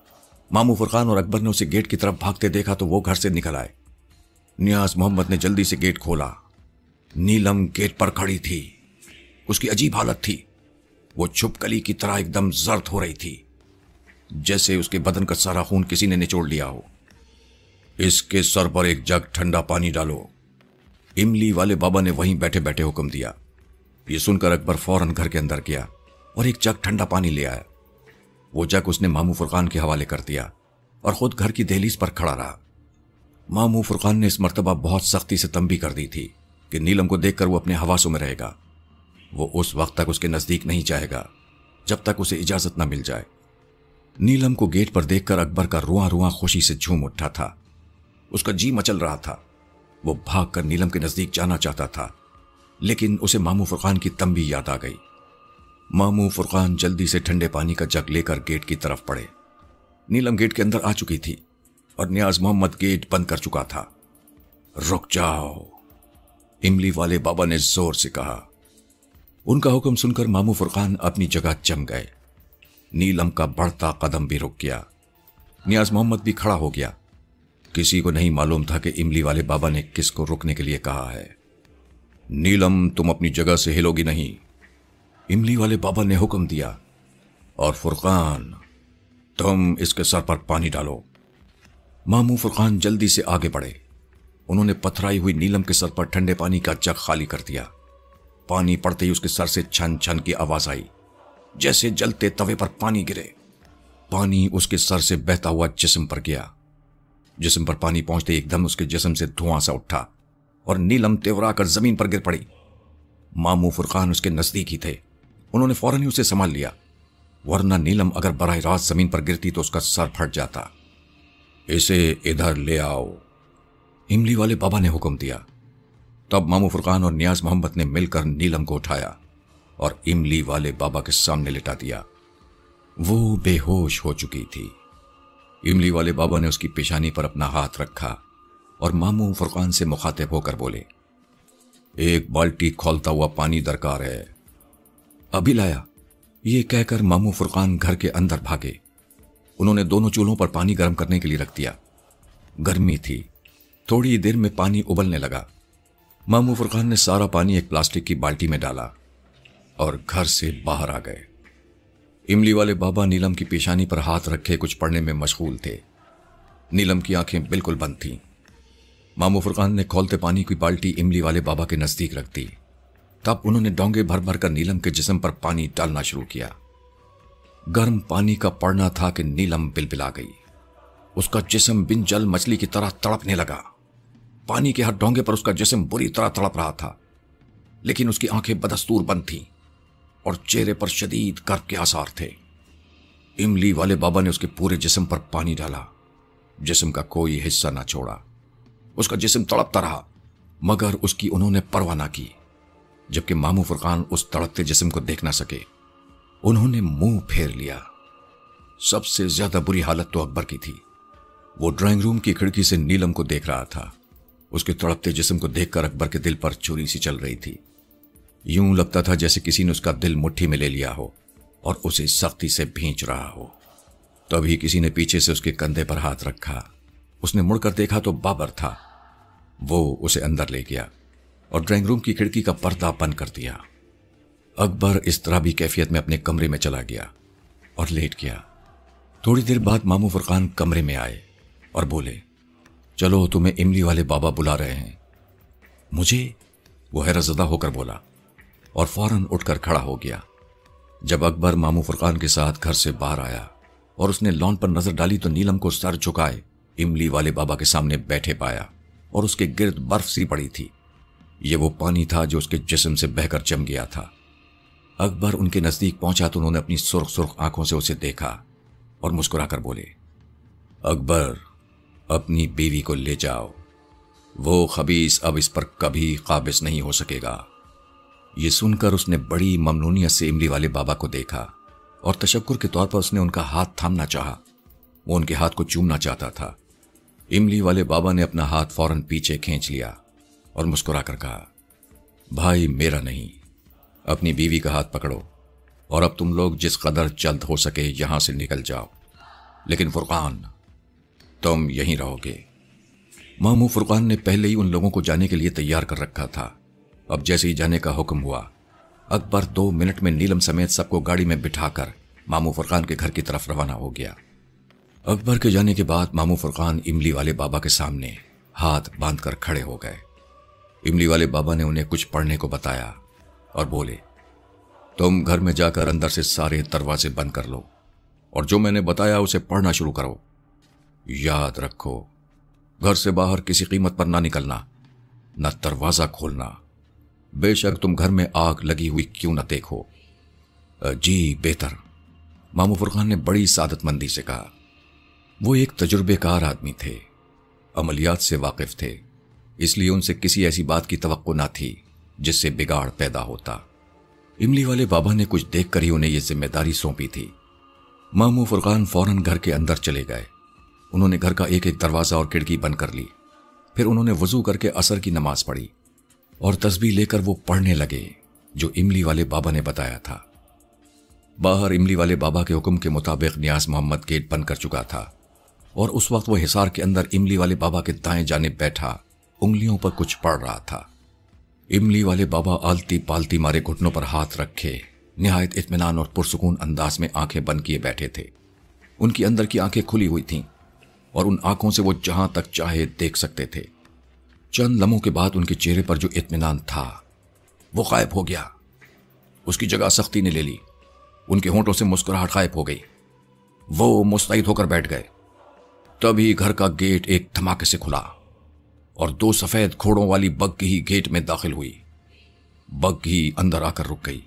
مامو فرقان اور اکبر نے اسے گیٹ کی طرف بھاگتے دیکھا تو وہ گھر سے نکل آئے۔ نیاز محمد نے جلدی سے گیٹ کھولا۔ نیلم گیٹ پر کھڑی تھی۔ اس کی عجیب حالت تھی، وہ چھپکلی کی طرح ایک دم زرد ہو رہی تھی، جیسے اس کے بدن کا سارا خون کسی نے نچوڑ لیا ہو۔ اس کے سر پر ایک جگ ٹھنڈا پانی ڈالو، املی والے بابا نے وہیں بیٹھے بیٹھے حکم دیا۔ یہ سن کر اکبر فوراً گھر کے اندر گیا اور ایک جگ ٹھنڈا پانی لے آیا۔ وہ جگ اس نے مامو فرقان کے حوالے کر دیا اور خود گھر کی دہلیز پر کھڑا رہا۔ مامو فرقان نے اس مرتبہ بہت سختی سے تنبیہ کر دی تھی کہ نیلم کو دیکھ کر وہ اپنے حواسوں میں رہے گا۔ وہ اس وقت تک اس کے نزدیک نہیں جائے گا جب تک اسے اجازت نہ مل جائے۔ نیلم کو گیٹ پر دیکھ کر اکبر کا رواں رواں خوشی سے جھوم اٹھا تھا۔ اس کا جی مچل رہا تھا۔ وہ بھاگ کر نیلم کے نزدیک جانا چاہتا تھا، لیکن اسے مامو فرقان کی تنبیہ یاد آ گئی۔ मामू फुरकान जल्दी से ठंडे पानी का जग लेकर गेट की तरफ पड़े। नीलम गेट के अंदर आ चुकी थी और नियाज मोहम्मद गेट बंद कर चुका था। रुक जाओ, इमली वाले बाबा ने जोर से कहा। उनका हुक्म सुनकर मामू फुरकान अपनी जगह जम गए। नीलम का बढ़ता कदम भी रुक गया। नियाज मोहम्मद भी खड़ा हो गया। किसी को नहीं मालूम था कि इमली वाले बाबा ने किसको रुकने के लिए कहा है। नीलम, तुम अपनी जगह से हिलोगी नहीं, इमली वाले बाबा ने हुक्म दिया। और फुरकान, तुम इसके सर पर पानी डालो। मामू फुरकान जल्दी से आगे बढ़े। उन्होंने पथराई हुई नीलम के सर पर ठंडे पानी का जग खाली कर दिया। पानी पड़ते ही उसके सर से छन छन की आवाज आई, जैसे जलते तवे पर पानी गिरे। पानी उसके सर से बहता हुआ जिस्म पर गया। जिस्म पर पानी पहुंचते एकदम उसके जिस्म से धुआं सा उठा और नीलम तेवरा कर जमीन पर गिर पड़ी। मामू फुरकान उसके नजदीक ही थे। उन्होंने फौरन ही उसे संभाल लिया, वरना नीलम अगर बराह रास्त जमीन पर गिरती तो उसका सर फट जाता। इसे इधर ले आओ, इमली वाले बाबा ने हुक्म दिया। तब मामू फुरकान और नियाज मोहम्मद ने मिलकर नीलम को उठाया और इमली वाले बाबा के सामने लिटा दिया। वो बेहोश हो चुकी थी। इमली वाले बाबा ने उसकी पेशानी पर अपना हाथ रखा और मामू फुरकान से मुखातिब होकर बोले, एक बाल्टी खौलता हुआ पानी दरकार है। अभी लाया, ये कहकर मामू फुरकान घर के अंदर भागे। उन्होंने दोनों चूल्हों पर पानी गर्म करने के लिए रख दिया। गर्मी थी, थोड़ी देर में पानी उबलने लगा। मामू फुरकान ने सारा पानी एक प्लास्टिक की बाल्टी में डाला और घर से बाहर आ गए। इमली वाले बाबा नीलम की पेशानी पर हाथ रखे कुछ पढ़ने में मशगूल थे। नीलम की आंखें बिल्कुल बंद थीं। मामू फुरकान ने खौलते पानी की बाल्टी इमली वाले बाबा के नजदीक रख दी। तब उन्होंने डोंगे भर भर कर नीलम के जिस्म पर पानी डालना शुरू किया। गर्म पानी का पड़ना था कि नीलम बिलबिला गई। उसका जिस्म बिन जल मछली की तरह तड़पने लगा। पानी के हर डोंगे पर उसका जिस्म बुरी तरह तड़प रहा था, लेकिन उसकी आंखें बदस्तूर बंद थीं और चेहरे पर शदीद कर्ब के आसार थे। इमली वाले बाबा ने उसके पूरे जिस्म पर पानी डाला। जिस्म का कोई हिस्सा ना छोड़ा। उसका जिस्म तड़पता रहा, मगर उसकी उन्होंने परवाह ना की। जबकि मामू फुरकान उस तड़पते जिस्म को देख ना सके, उन्होंने मुंह फेर लिया। सबसे ज्यादा बुरी हालत तो अकबर की थी। वो ड्राइंग रूम की खिड़की से नीलम को देख रहा था। उसके तड़पते जिस्म को देखकर अकबर के दिल पर छुरी सी चल रही थी। यूं लगता था जैसे किसी ने उसका दिल मुट्ठी में ले लिया हो और उसे सख्ती से भींच रहा हो। तभी किसी ने पीछे से उसके कंधे पर हाथ रखा। उसने मुड़कर देखा तो बाबर था। वो उसे अंदर ले गया और ड्राइंग रूम की खिड़की का पर्दा बंद कर दिया। अकबर इस तरह भी कैफियत में अपने कमरे में चला गया और लेट गया। थोड़ी देर बाद मामू फुरकान कमरे में आए और बोले, चलो, तुम्हें इमली वाले बाबा बुला रहे हैं। मुझे? वो हैरतज़दा होकर बोला और फौरन उठकर खड़ा हो गया। जब अकबर मामू फुरकान के साथ घर से बाहर आया और उसने लॉन पर नजर डाली तो नीलम को सर झुकाए इमली वाले बाबा के सामने बैठे पाया और उसके गिर्द बर्फ सी पड़ी थी। ये वो पानी था जो उसके जिस्म से बहकर जम गया था। अकबर उनके नजदीक पहुंचा तो उन्होंने अपनी सुर्ख सुर्ख आंखों से उसे देखा और मुस्कुराकर बोले, अकबर, अपनी बीवी को ले जाओ। वो खबीस अब इस पर कभी काबिज नहीं हो सकेगा। ये सुनकर उसने बड़ी ममनूनियत से इमली वाले बाबा को देखा और तशक्कुर के तौर पर उसने उनका हाथ थामना चाहा। वो उनके हाथ को चूमना चाहता था। इमली वाले बाबा ने अपना हाथ फौरन पीछे खींच लिया और मुस्कुराकर कहा, भाई मेरा नहीं, अपनी बीवी का हाथ पकड़ो और अब तुम लोग जिस कदर जल्द हो सके यहां से निकल जाओ। लेकिन फुरकान, तुम यहीं रहोगे। मामू फुरकान ने पहले ही उन लोगों को जाने के लिए तैयार कर रखा था। अब जैसे ही जाने का हुक्म हुआ, अकबर 2 मिनट में नीलम समेत सबको गाड़ी में बिठाकर मामू फुरकान के घर की तरफ रवाना हो गया। अकबर के जाने के बाद मामू फुरकान इमली वाले बाबा के सामने हाथ बांधकर खड़े हो गए। इमली वाले बाबा ने उन्हें कुछ पढ़ने को बताया और बोले, तुम घर में जाकर अंदर से सारे दरवाजे बंद कर लो और जो मैंने बताया उसे पढ़ना शुरू करो। याद रखो, घर से बाहर किसी कीमत पर ना निकलना, न दरवाजा खोलना, बेशक तुम घर में आग लगी हुई क्यों न देखो। जी बेहतर, मामू फुरकान ने बड़ी सादतमंदी से कहा। वो एक तजुर्बेकार आदमी थे, अमलियात से वाकिफ थे, इसलिए उनसे किसी ऐसी बात की तवक्को न थी जिससे बिगाड़ पैदा होता। इमली वाले बाबा ने कुछ देखकर ही उन्हें यह जिम्मेदारी सौंपी थी। मामू फुरकान फौरन घर के अंदर चले गए। उन्होंने घर का एक एक दरवाजा और खिड़की बंद कर ली। फिर उन्होंने वजू करके असर की नमाज पढ़ी और तस्बीह लेकर वो पढ़ने लगे जो इमली वाले बाबा ने बताया था। बाहर इमली वाले बाबा के हुक्म के मुताबिक नियाज मोहम्मद गेट बंद कर चुका था और उस वक्त वो हिसार के अंदर इमली वाले बाबा के दाएं जानिब बैठा उंगलियों पर कुछ पढ़ रहा था। इमली वाले बाबा आलती पालती मारे घुटनों पर हाथ रखे निहायत इत्मीनान और पुरसुकून अंदाज में आंखें बंद किए बैठे थे। उनकी अंदर की आंखें खुली हुई थीं और उन आंखों से वो जहां तक चाहे देख सकते थे। चंद लम्हों के बाद उनके चेहरे पर जो इत्मीनान था वो गायब हो गया। उसकी जगह सख्ती ने ले ली। उनके होंठों से मुस्कुराहट गायब हो गई। वो मुस्तैद होकर बैठ गए। तभी घर का गेट एक धमाके से खुला और 2 सफेद घोड़ों वाली बग्घी ही गेट में दाखिल हुई। बग्घी अंदर आकर रुक गई।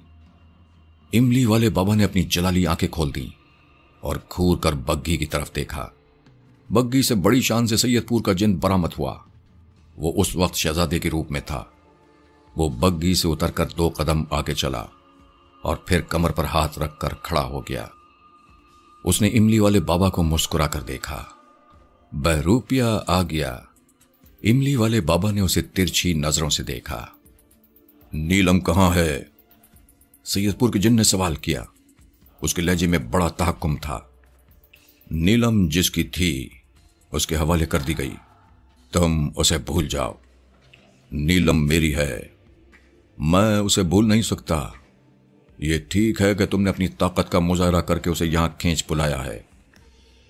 इमली वाले बाबा ने अपनी जलाली आंखें खोल दी और घूर कर बग्घी की तरफ देखा। बग्घी से बड़ी शान से सैयदपुर का जिन बरामद हुआ। वो उस वक्त शहजादे के रूप में था। वो बग्घी से उतरकर 2 कदम आगे चला और फिर कमर पर हाथ रखकर खड़ा हो गया। उसने इमली वाले बाबा को मुस्कुरा कर देखा। बहरूपिया आ गया। इमली वाले बाबा ने उसे तिरछी नजरों से देखा। नीलम कहां है? सैयदपुर के जिन ने सवाल किया। उसके लहजे में बड़ा तहक्कुम था। नीलम जिसकी थी उसके हवाले कर दी गई। तुम उसे भूल जाओ। नीलम मेरी है। मैं उसे भूल नहीं सकता। ये ठीक है कि तुमने अपनी ताकत का मुजाहरा करके उसे यहां खींच बुलाया है,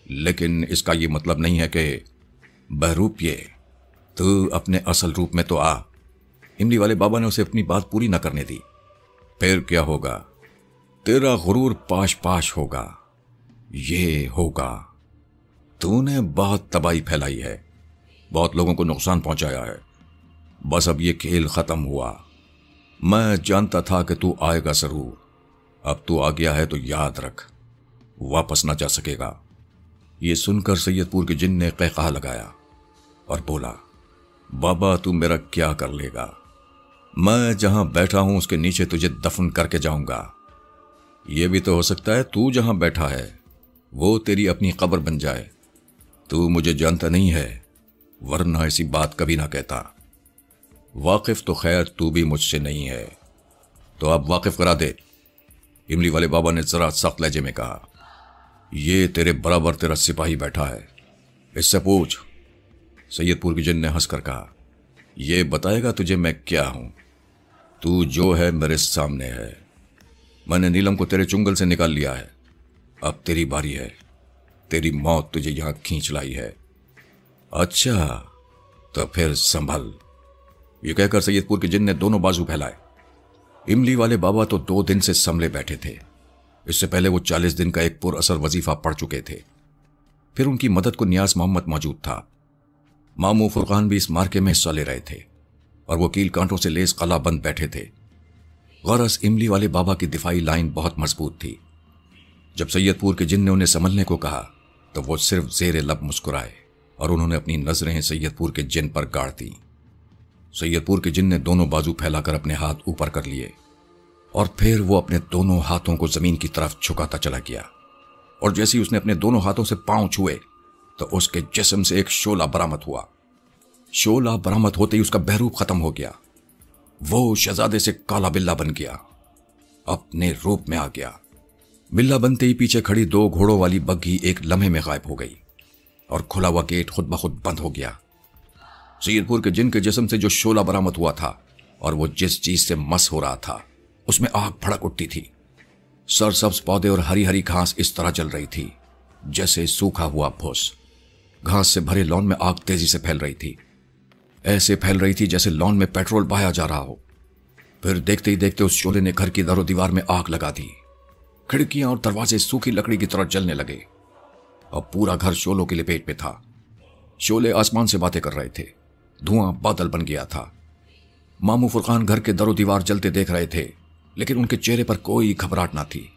लेकिन इसका यह मतलब नहीं है कि बहरूपिये तू अपने असल रूप में तो आ। इमली वाले बाबा ने उसे अपनी बात पूरी न करने दी। फिर क्या होगा? तेरा गुरूर पाश पाश होगा। ये होगा। तूने बहुत तबाही फैलाई है, बहुत लोगों को नुकसान पहुंचाया है। बस अब ये खेल खत्म हुआ। मैं जानता था कि तू आएगा जरूर। अब तू आ गया है तो याद रख, वापस ना जा सकेगा। ये सुनकर सैयदपुर के जिन ने कहकहा लगाया और बोला, बाबा तू मेरा क्या कर लेगा? मैं जहां बैठा हूं उसके नीचे तुझे दफन करके जाऊंगा। यह भी तो हो सकता है तू जहां बैठा है वो तेरी अपनी कब्र बन जाए। तू मुझे जानता नहीं है, वरना ऐसी बात कभी ना कहता। वाकिफ तो खैर तू भी मुझसे नहीं है, तो अब वाकिफ करा दे। इमली वाले बाबा ने जरा सख्त लहजे में कहा। ये तेरे बराबर तेरा सिपाही बैठा है, इससे पूछ। सैयदपुर के जिन ने हंसकर कहा, यह बताएगा तुझे मैं क्या हूं। तू जो है मेरे सामने है। मैंने नीलम को तेरे चुंगल से निकाल लिया है। अब तेरी बारी है। तेरी मौत तुझे यहां खींच लाई है। अच्छा तो फिर संभल। ये कहकर सैयदपुर के जिन ने दोनों बाजू फैलाए। इमली वाले बाबा तो 2 दिन से संभले बैठे थे। इससे पहले वो 40 दिन का एक पुरअसर वजीफा पढ़ चुके थे। फिर उनकी मदद को नियाज मोहम्मद मौजूद था। मामू फुरकान भी इस मार्के में हिस्सा ले रहे थे और वो कील कांटों से लेस कला बंद बैठे थे। गरज इमली वाले बाबा की दिफाई लाइन बहुत मजबूत थी। जब सैयदपुर के जिन ने उन्हें संभलने को कहा तो वो सिर्फ जेरे लब मुस्कुराए और उन्होंने अपनी नजरें सैयदपुर के जिन पर गाड़ दी। सैयदपुर के जिन ने दोनों बाजू फैलाकर अपने हाथ ऊपर कर लिए और फिर वो अपने दोनों हाथों को जमीन की तरफ झुकाता चला गया। और जैसे ही उसने अपने दोनों हाथों से पांव छुए तो उसके जिस्म से एक शोला बरामद हुआ। शोला बरामद होते ही उसका बहरूप खत्म हो गया। वो शहजादे से काला बिल्ला बन गया, अपने रूप में आ गया। बिल्ला बनते ही पीछे खड़ी 2 घोड़ों वाली बग्घी एक लम्हे में गायब हो गई और खुला हुआ गेट खुद ब खुद बंद हो गया। सैयदपुर के जिन के जिस्म से जो शोला बरामद हुआ था और वो जिस चीज से मस हो रहा था उसमें आग भड़क उठती थी। सरसब्ज पौधे और हरी हरी घास इस तरह जल रही थी जैसे सूखा हुआ भूस। घास से भरे लॉन में आग तेजी से फैल रही थी। ऐसे फैल रही थी जैसे लॉन में पेट्रोल बहाया जा रहा हो। फिर देखते ही देखते उस शोले ने घर की दरो दीवार में आग लगा दी। खिड़कियां और दरवाजे सूखी लकड़ी की तरह जलने लगे और पूरा घर शोलों की लपेट में था। शोले आसमान से बातें कर रहे थे। धुआं बादल बन गया था। मामू फुरकान घर के दरो दीवार जलते देख रहे थे, लेकिन उनके चेहरे पर कोई घबराहट ना थी।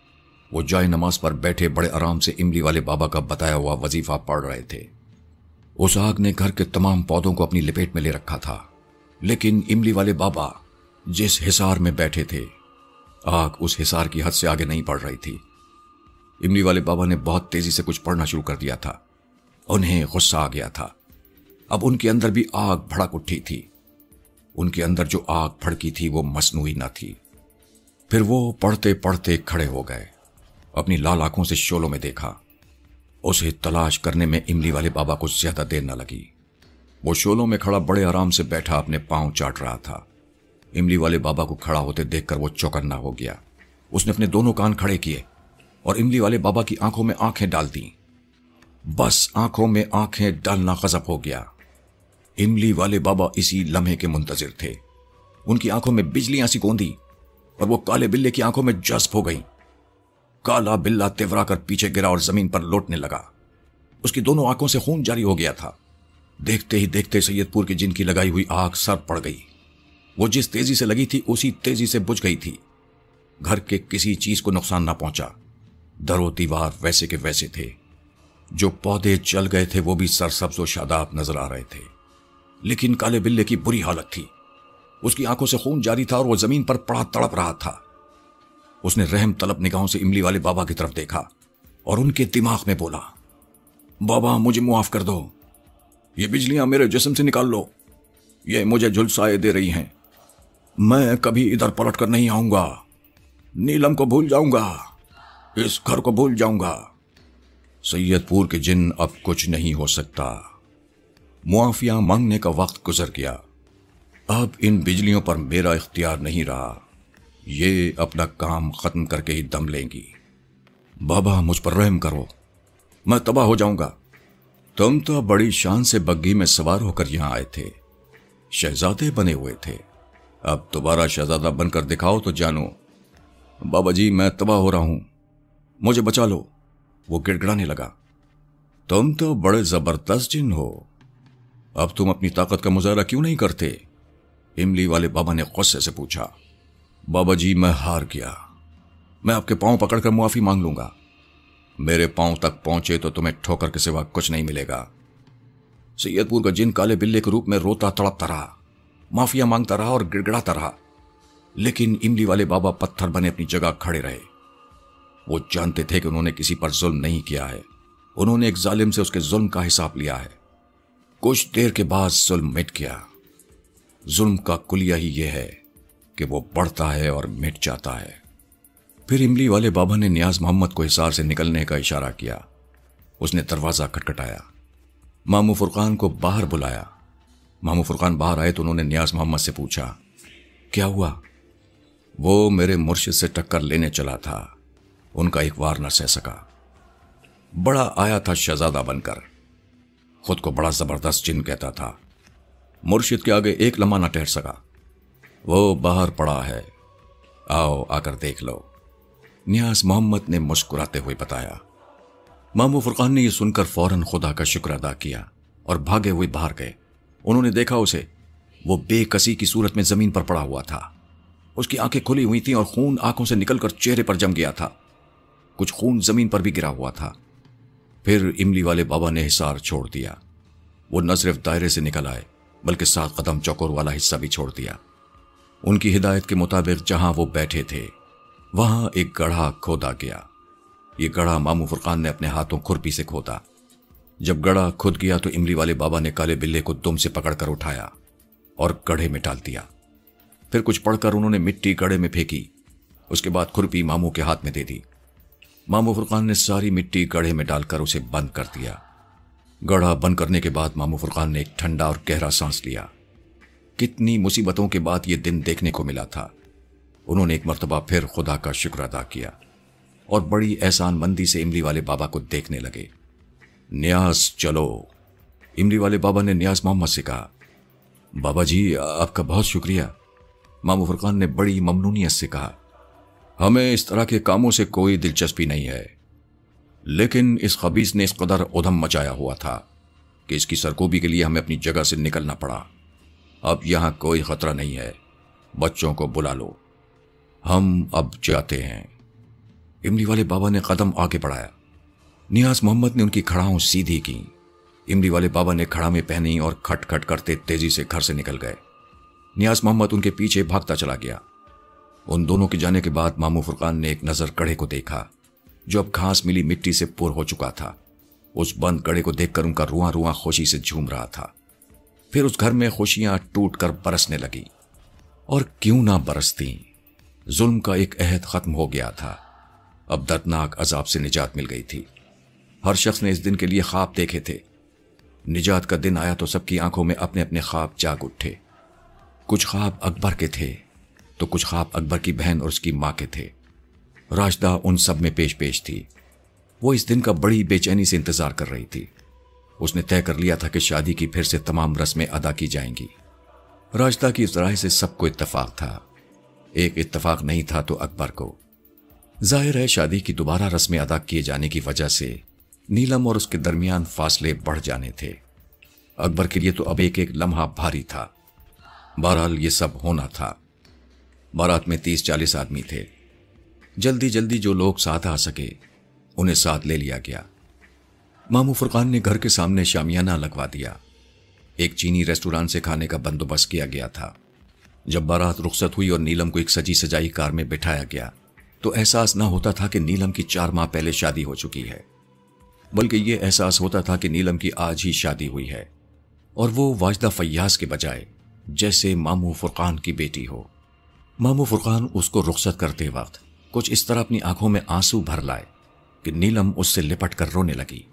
वो जाए नमाज पर बैठे बड़े आराम से इमली वाले बाबा का बताया हुआ वजीफा पढ़ रहे थे। उस आग ने घर के तमाम पौधों को अपनी लपेट में ले रखा था, लेकिन इमली वाले बाबा जिस हिसार में बैठे थे आग उस हिसार की हद से आगे नहीं बढ़ रही थी। इमली वाले बाबा ने बहुत तेजी से कुछ पढ़ना शुरू कर दिया था। उन्हें गुस्सा आ गया था। अब उनके अंदर भी आग भड़क उठी थी। उनके अंदर जो आग भड़की थी वो मसनूई न थी। फिर वो पढ़ते पढ़ते खड़े हो गए। अपनी लाल आंखों से शोलों में देखा। उसे तलाश करने में इमली वाले बाबा को ज्यादा देर न लगी। वो शोलों में खड़ा बड़े आराम से बैठा अपने पांव चाट रहा था। इमली वाले बाबा को खड़ा होते देखकर वो चौकन्ना हो गया। उसने अपने दोनों कान खड़े किए और इमली वाले बाबा की आंखों में आंखें डाल दी। बस आंखों में आंखें डालना गजब हो गया। इमली वाले बाबा इसी लम्हे के मुंतजिर थे। उनकी आंखों में बिजलियां सी कौंधी और वो काले बिल्ले की आंखों में जज्ब हो गई। काला बिल्ला तिवरा कर पीछे गिरा और जमीन पर लौटने लगा। उसकी दोनों आंखों से खून जारी हो गया था। देखते ही देखते सैयदपुर की जिनकी लगाई हुई आग सर पड़ गई। वो जिस तेजी से लगी थी उसी तेजी से बुझ गई थी। घर के किसी चीज को नुकसान ना पहुंचा। दरो दीवार वैसे के वैसे थे। जो पौधे जल गए थे वो भी सरसब्ज और शादाब नजर आ रहे थे। लेकिन काले बिल्ले की बुरी हालत थी। उसकी आंखों से खून जारी था और वो जमीन पर पड़ा तड़प रहा था। उसने रहम तलब निगाहों से इमली वाले बाबा की तरफ देखा और उनके दिमाग में बोला, बाबा मुझे मुआफ कर दो। ये बिजलियां मेरे जिस्म से निकाल लो। ये मुझे झुलसाए दे रही हैं। मैं कभी इधर पलट कर नहीं आऊंगा। नीलम को भूल जाऊंगा। इस घर को भूल जाऊंगा। सैयदपुर के जिन अब कुछ नहीं हो सकता। मुआफिया मांगने का वक्त गुजर गया। अब इन बिजलियों पर मेरा इख्तियार नहीं रहा। ये अपना काम खत्म करके ही दम लेंगी। बाबा मुझ पर रहम करो, मैं तबाह हो जाऊंगा। तुम तो बड़ी शान से बग्घी में सवार होकर यहां आए थे, शहजादे बने हुए थे। अब दोबारा शहजादा बनकर दिखाओ तो जानो। बाबा जी मैं तबाह हो रहा हूं, मुझे बचा लो। वो गिड़गिड़ाने लगा। तुम तो बड़े जबरदस्त जिन हो। अब तुम अपनी ताकत का मुजाहरा क्यों नहीं करते? इमली वाले बाबा ने गुस्से से पूछा। बाबा जी मैं हार गया। मैं आपके पांव पकड़कर मुआफी मांग लूंगा। मेरे पांव तक पहुंचे तो तुम्हें ठोकर के सिवा कुछ नहीं मिलेगा। सैयदपुर का जिन काले बिल्ले के रूप में रोता तड़पता रहा, माफिया मांगता रहा और गिड़गिड़ाता रहा। लेकिन इमली वाले बाबा पत्थर बने अपनी जगह खड़े रहे। वो जानते थे कि उन्होंने किसी पर जुल्म नहीं किया है। उन्होंने एक जालिम से उसके जुल्म का हिसाब लिया है। कुछ देर के बाद जुल्म मिट गया। जुल्म का कुलिया ही यह है कि वो बढ़ता है और मिट जाता है। फिर इमली वाले बाबा ने नियाज मोहम्मद को हिसार से निकलने का इशारा किया। उसने दरवाजा खटखटाया। मामू फुरकान को बाहर बुलाया। मामू फुरकान बाहर आए तो उन्होंने नियाज मोहम्मद से पूछा, क्या हुआ? वो मेरे मुर्शिद से टक्कर लेने चला था। उनका एक वार न सह सका। बड़ा आया था शहजादा बनकर। खुद को बड़ा जबरदस्त जिन कहता था। मुर्शिद के आगे एक लम्हा न ठहर सका। वो बाहर पड़ा है, आओ आकर देख लो। नियाज मोहम्मद ने मुस्कुराते हुए बताया। मामू फुरकान ने यह सुनकर फौरन खुदा का शुक्र अदा किया और भागे हुए बाहर गए। उन्होंने देखा उसे, वो बेकसी की सूरत में जमीन पर पड़ा हुआ था। उसकी आंखें खुली हुई थीं और खून आंखों से निकलकर चेहरे पर जम गया था। कुछ खून जमीन पर भी गिरा हुआ था। फिर इमली वाले बाबा ने हिसार छोड़ दिया। वो न सिर्फ दायरे से निकल आए बल्कि 7 कदम चौकोर वाला हिस्सा भी छोड़ दिया। उनकी हिदायत के मुताबिक जहां वो बैठे थे वहां एक गड्ढा खोदा गया। ये गड्ढा मामू फुरकान ने अपने हाथों खुरपी से खोदा। जब गड्ढा खुद गया तो इमली वाले बाबा ने काले बिल्ले को दुम से पकड़कर उठाया और गड्ढे में डाल दिया। फिर कुछ पढ़कर उन्होंने मिट्टी गड्ढे में फेंकी। उसके बाद खुरपी मामू के हाथ में दे दी। मामू फुरकान ने सारी मिट्टी गड्ढे में डालकर उसे बंद कर दिया। गड्ढा बंद करने के बाद मामू फुरकान ने एक ठंडा और गहरा सांस लिया। कितनी मुसीबतों के बाद यह दिन देखने को मिला था। उन्होंने एक मर्तबा फिर खुदा का शुक्र अदा किया और बड़ी एहसानमंदी से इमली वाले बाबा को देखने लगे। नियाज चलो, इमली वाले बाबा ने नियाज मोहम्मद से कहा। बाबा जी आपका बहुत शुक्रिया, मामू फुरकान ने बड़ी ममनूनियत से कहा। हमें इस तरह के कामों से कोई दिलचस्पी नहीं है, लेकिन इस खबीस ने इस कदर उधम मचाया हुआ था कि इसकी सरकोबी के लिए हमें अपनी जगह से निकलना पड़ा। अब यहां कोई खतरा नहीं है, बच्चों को बुला लो, हम अब जाते हैं। इमली वाले बाबा ने कदम आगे बढ़ाया। नियाज मोहम्मद ने उनकी खड़ाओं सीधी की। इमली वाले बाबा ने खड़ामें पहनी और खटखट करते तेजी से घर से निकल गए। नियाज मोहम्मद उनके पीछे भागता चला गया। उन दोनों के जाने के बाद मामू फुरकान ने एक नजर कड़े को देखा, जो अब घास मिली मिट्टी से पुर हो चुका था। उस बंद कड़े को देखकर उनका रुआं रुआं खुशी से झूम रहा था। फिर उस घर में खुशियां टूटकर बरसने लगी। और क्यों ना बरसती, जुल्म का एक अहद खत्म हो गया था। अब दर्दनाक अजाब से निजात मिल गई थी। हर शख्स ने इस दिन के लिए ख्वाब देखे थे। निजात का दिन आया तो सबकी आंखों में अपने अपने ख्वाब जाग उठे। कुछ ख्वाब अकबर के थे तो कुछ ख्वाब अकबर की बहन और उसकी मां के थे। राशिदा उन सब में पेश पेश थी। वो इस दिन का बड़ी बेचैनी से इंतजार कर रही थी। उसने तय कर लिया था कि शादी की फिर से तमाम रस्में अदा की जाएंगी। राशिदा की इस राय से सबको इत्तेफाक था। एक इत्तेफाक नहीं था तो अकबर को। जाहिर है शादी की दोबारा रस्में अदा किए जाने की वजह से नीलम और उसके दरमियान फासले बढ़ जाने थे। अकबर के लिए तो अब एक एक लम्हा भारी था। बहरहाल ये सब होना था। बारात में 30-40 आदमी थे। जल्दी जल्दी जो लोग साथ आ सके उन्हें साथ ले लिया गया। मामू फुरकान ने घर के सामने शामियाना लगवा दिया। एक चीनी रेस्टोरेंट से खाने का बंदोबस्त किया गया था। जब बारात रुखसत हुई और नीलम को एक सजी सजाई कार में बिठाया गया तो एहसास न होता था कि नीलम की 4 माह पहले शादी हो चुकी है, बल्कि ये एहसास होता था कि नीलम की आज ही शादी हुई है और वो वाजिदा फैयाज के बजाय जैसे मामू फुरकान की बेटी हो। मामू फुरकान उसको रुखसत करते वक्त कुछ इस तरह अपनी आंखों में आंसू भर लाए कि नीलम उससे लिपट कर रोने लगी।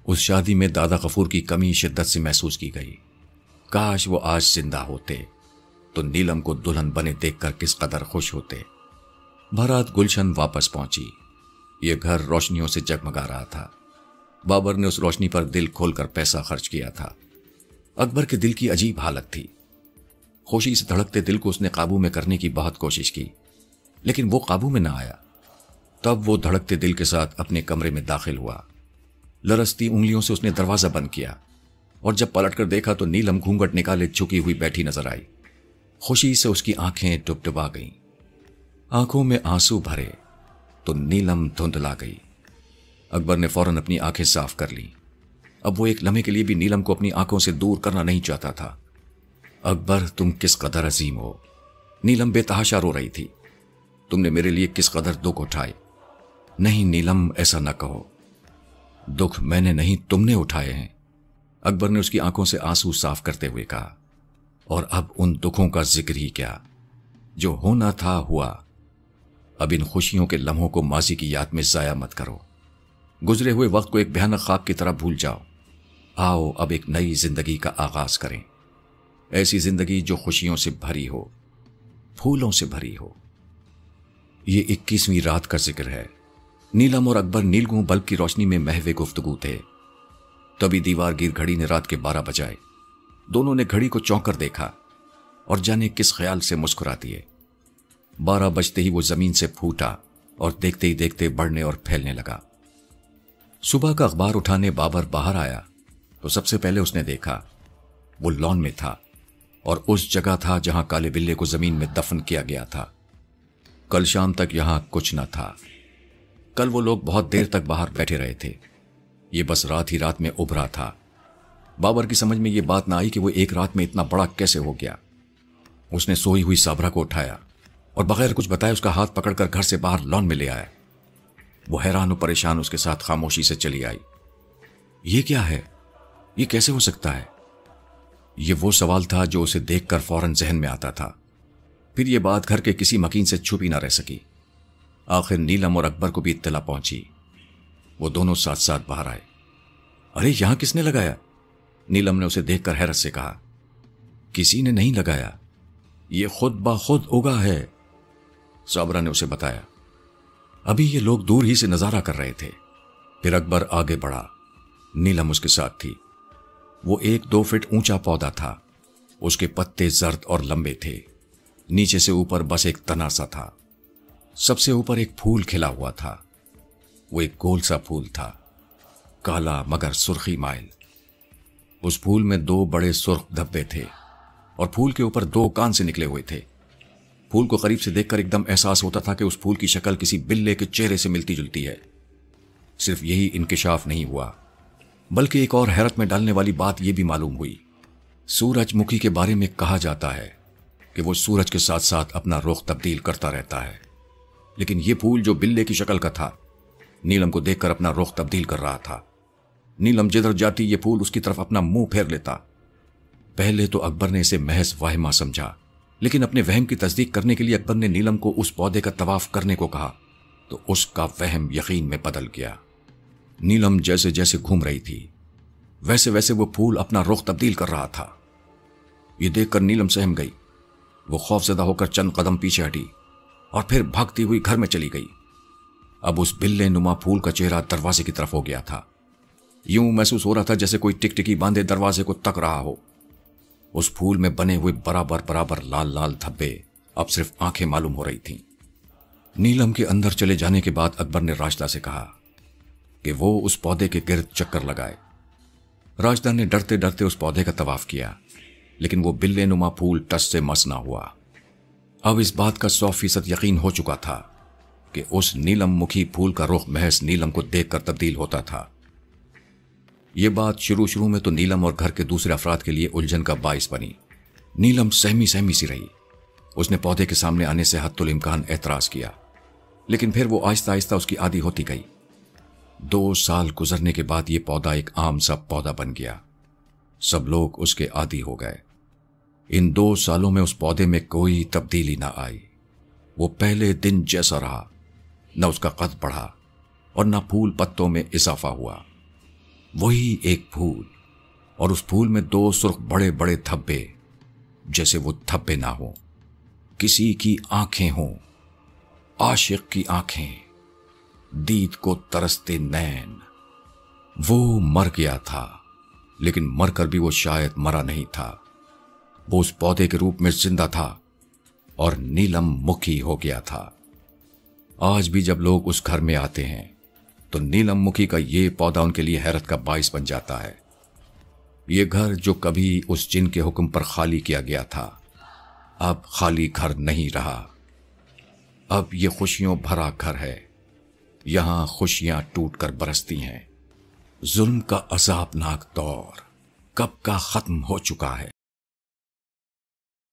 उस शादी में दादा गफूर की कमी शिद्दत से महसूस की गई। काश वो आज जिंदा होते तो नीलम को दुल्हन बने देखकर किस कदर खुश होते। बारात गुलशन वापस पहुंची। ये घर रोशनियों से जगमगा रहा था। बाबर ने उस रोशनी पर दिल खोलकर पैसा खर्च किया था। अकबर के दिल की अजीब हालत थी। खुशी से धड़कते दिल को उसने काबू में करने की बहुत कोशिश की, लेकिन वो काबू में ना आया। तब वो धड़कते दिल के साथ अपने कमरे में दाखिल हुआ। लरसती उंगलियों से उसने दरवाजा बंद किया और जब पलटकर देखा तो नीलम घूंघट निकाले झुकी हुई बैठी नजर आई। खुशी से उसकी आंखें डुबडुबा गईं। आंखों में आंसू भरे तो नीलम धुंधला गई। अकबर ने फौरन अपनी आंखें साफ कर ली। अब वो एक लम्हे के लिए भी नीलम को अपनी आंखों से दूर करना नहीं चाहता था। अकबर, तुम किस कदर अजीम हो। नीलम बेतहाशा रो रही थी। तुमने मेरे लिए किस कदर दुख उठाए। नहीं नीलम, ऐसा न कहो। दुख मैंने नहीं, तुमने उठाए हैं। अकबर ने उसकी आंखों से आंसू साफ करते हुए कहा। और अब उन दुखों का जिक्र ही क्या, जो होना था हुआ। अब इन खुशियों के लम्हों को माजी की याद में जाया मत करो। गुजरे हुए वक्त को एक भयानक ख्वाब की तरह भूल जाओ। आओ अब एक नई जिंदगी का आगाज करें। ऐसी जिंदगी जो खुशियों से भरी हो, फूलों से भरी हो। ये 21वीं रात का जिक्र है। नीलम और अकबर नीलगू बल्ब की रोशनी में महवे गुफ्तगू थे। तभी दीवार गिर घड़ी ने रात के 12 बजाए। दोनों ने घड़ी को चौंक कर देखा और जाने किस ख्याल से मुस्कुरा दिए। 12 बजते ही वो जमीन से फूटा और देखते ही देखते बढ़ने और फैलने लगा। सुबह का अखबार उठाने बाबर बाहर आया तो सबसे पहले उसने देखा वो लॉन में था और उस जगह था जहां काले बिल्ले को जमीन में दफन किया गया था। कल शाम तक यहां कुछ न था। कल वो लोग बहुत देर तक बाहर बैठे रहे थे। ये बस रात ही रात में उभरा था। बाबर की समझ में ये बात ना आई कि वो एक रात में इतना बड़ा कैसे हो गया। उसने सोई हुई साबरा को उठाया और बगैर कुछ बताए उसका हाथ पकड़कर घर से बाहर लॉन में ले आया। वो हैरान और परेशान उसके साथ खामोशी से चली आई। ये क्या है? ये कैसे हो सकता है? ये वो सवाल था जो उसे देखकर फौरन जहन में आता था। फिर ये बात घर के किसी मकीन से छुपी ना रह सकी। आखिर नीलम और अकबर को भी इत्तला पहुंची। वो दोनों साथ साथ बाहर आए। अरे यहां किसने लगाया? नीलम ने उसे देखकर हैरत से कहा। किसी ने नहीं लगाया, ये खुद ब खुद उगा है, साबरा ने उसे बताया। अभी ये लोग दूर ही से नजारा कर रहे थे। फिर अकबर आगे बढ़ा। नीलम उसके साथ थी। वो 1-2 फीट ऊंचा पौधा था। उसके पत्ते जर्द और लंबे थे। नीचे से ऊपर बस एक तना सा था। सबसे ऊपर एक फूल खिला हुआ था। वो एक गोल सा फूल था, काला मगर सुर्खी माइल। उस फूल में 2 बड़े सुर्ख धब्बे थे और फूल के ऊपर 2 कान से निकले हुए थे। फूल को करीब से देखकर एकदम एहसास होता था कि उस फूल की शक्ल किसी बिल्ले के चेहरे से मिलती जुलती है। सिर्फ यही इंकिशाफ नहीं हुआ, बल्कि एक और हैरत में डालने वाली बात यह भी मालूम हुई। सूरजमुखी के बारे में कहा जाता है کہ وہ سورج کے ساتھ ساتھ اپنا رخ تبدیل کرتا رہتا ہے، لیکن یہ پھول جو بلے کی شکل کا تھا نیلم کو دیکھ کر اپنا رخ تبدیل کر رہا تھا۔ نیلم جدھر جاتی یہ پھول اس کی طرف اپنا منہ پھیر لیتا۔ پہلے تو اکبر نے اسے محض واہمہ سمجھا، لیکن اپنے وہم کی تصدیق کرنے کے لیے اکبر نے نیلم کو اس پودے کا طواف کرنے کو کہا تو اس کا وہم یقین میں بدل گیا۔ نیلم جیسے جیسے گھوم رہی تھی ویسے ویسے وہ پھول اپنا رخ تبدیل کر رہا تھا۔ یہ دیکھ کر نیلم سہم گئی۔ وہ خوف زدہ ہو کر چند قدم پیچھے ہٹی اور پھر بھاگتی ہوئی گھر میں چلی گئی۔ اب اس بلے نما پھول کا چہرہ دروازے کی طرف ہو گیا تھا۔ یوں محسوس ہو رہا تھا جیسے کوئی ٹک ٹکی باندھے دروازے کو تک رہا ہو۔ اس پھول میں بنے ہوئے برابر برابر لال لال دھبے اب صرف آنکھیں معلوم ہو رہی تھیں۔ نیلم کے اندر چلے جانے کے بعد اکبر نے راشدہ سے کہا کہ وہ اس پودے کے گرد چکر لگائے۔ راشدہ نے ڈرتے ڈرتے اس پودے کا طواف کیا، لیکن وہ بلے نما پھول ٹس سے مس نہ ہوا۔ اب اس بات کا 100% یقین ہو چکا تھا کہ اس نیلم مکھی پھول کا رخ محض نیلم کو دیکھ کر تبدیل ہوتا تھا۔ یہ بات شروع میں تو نیلم اور گھر کے دوسرے افراد کے لیے الجھن کا باعث بنی۔ نیلم سہمی سہمی سی رہی۔ اس نے پودے کے سامنے آنے سے حتی الامکان اعتراض کیا، لیکن پھر وہ آہستہ آہستہ اس کی عادی ہوتی گئی۔ 2 سال گزرنے کے بعد یہ پودا ایک عام سا پودا بن گیا۔ سب لوگ اس کے عادی ہو گئے۔ ان 2 سالوں میں اس پودے میں کوئی تبدیلی نہ آئی۔ وہ پہلے دن جیسا رہا، نہ اس کا قد بڑھا اور نہ پھول پتوں میں اضافہ ہوا۔ وہی ایک پھول، اور اس پھول میں 2 سرخ بڑے بڑے دھبے، جیسے وہ دھبے نہ ہوں، کسی کی آنکھیں ہوں، عاشق کی آنکھیں، دید کو ترستے نین۔ وہ مر گیا تھا، لیکن مر کر بھی وہ شاید مرا نہیں تھا۔ وہ اس پودے کے روپ میں زندہ تھا اور نیلم مکھی ہو گیا تھا۔ آج بھی جب لوگ اس گھر میں آتے ہیں تو نیلم مکھی کا یہ پودا ان کے لیے حیرت کا باعث بن جاتا ہے۔ یہ گھر جو کبھی اس جن کے حکم پر خالی کیا گیا تھا، اب خالی گھر نہیں رہا۔ اب یہ خوشیوں بھرا گھر ہے۔ یہاں خوشیاں ٹوٹ کر برستی ہیں۔ ظلم کا عذابناک دور کب کا ختم ہو چکا ہے۔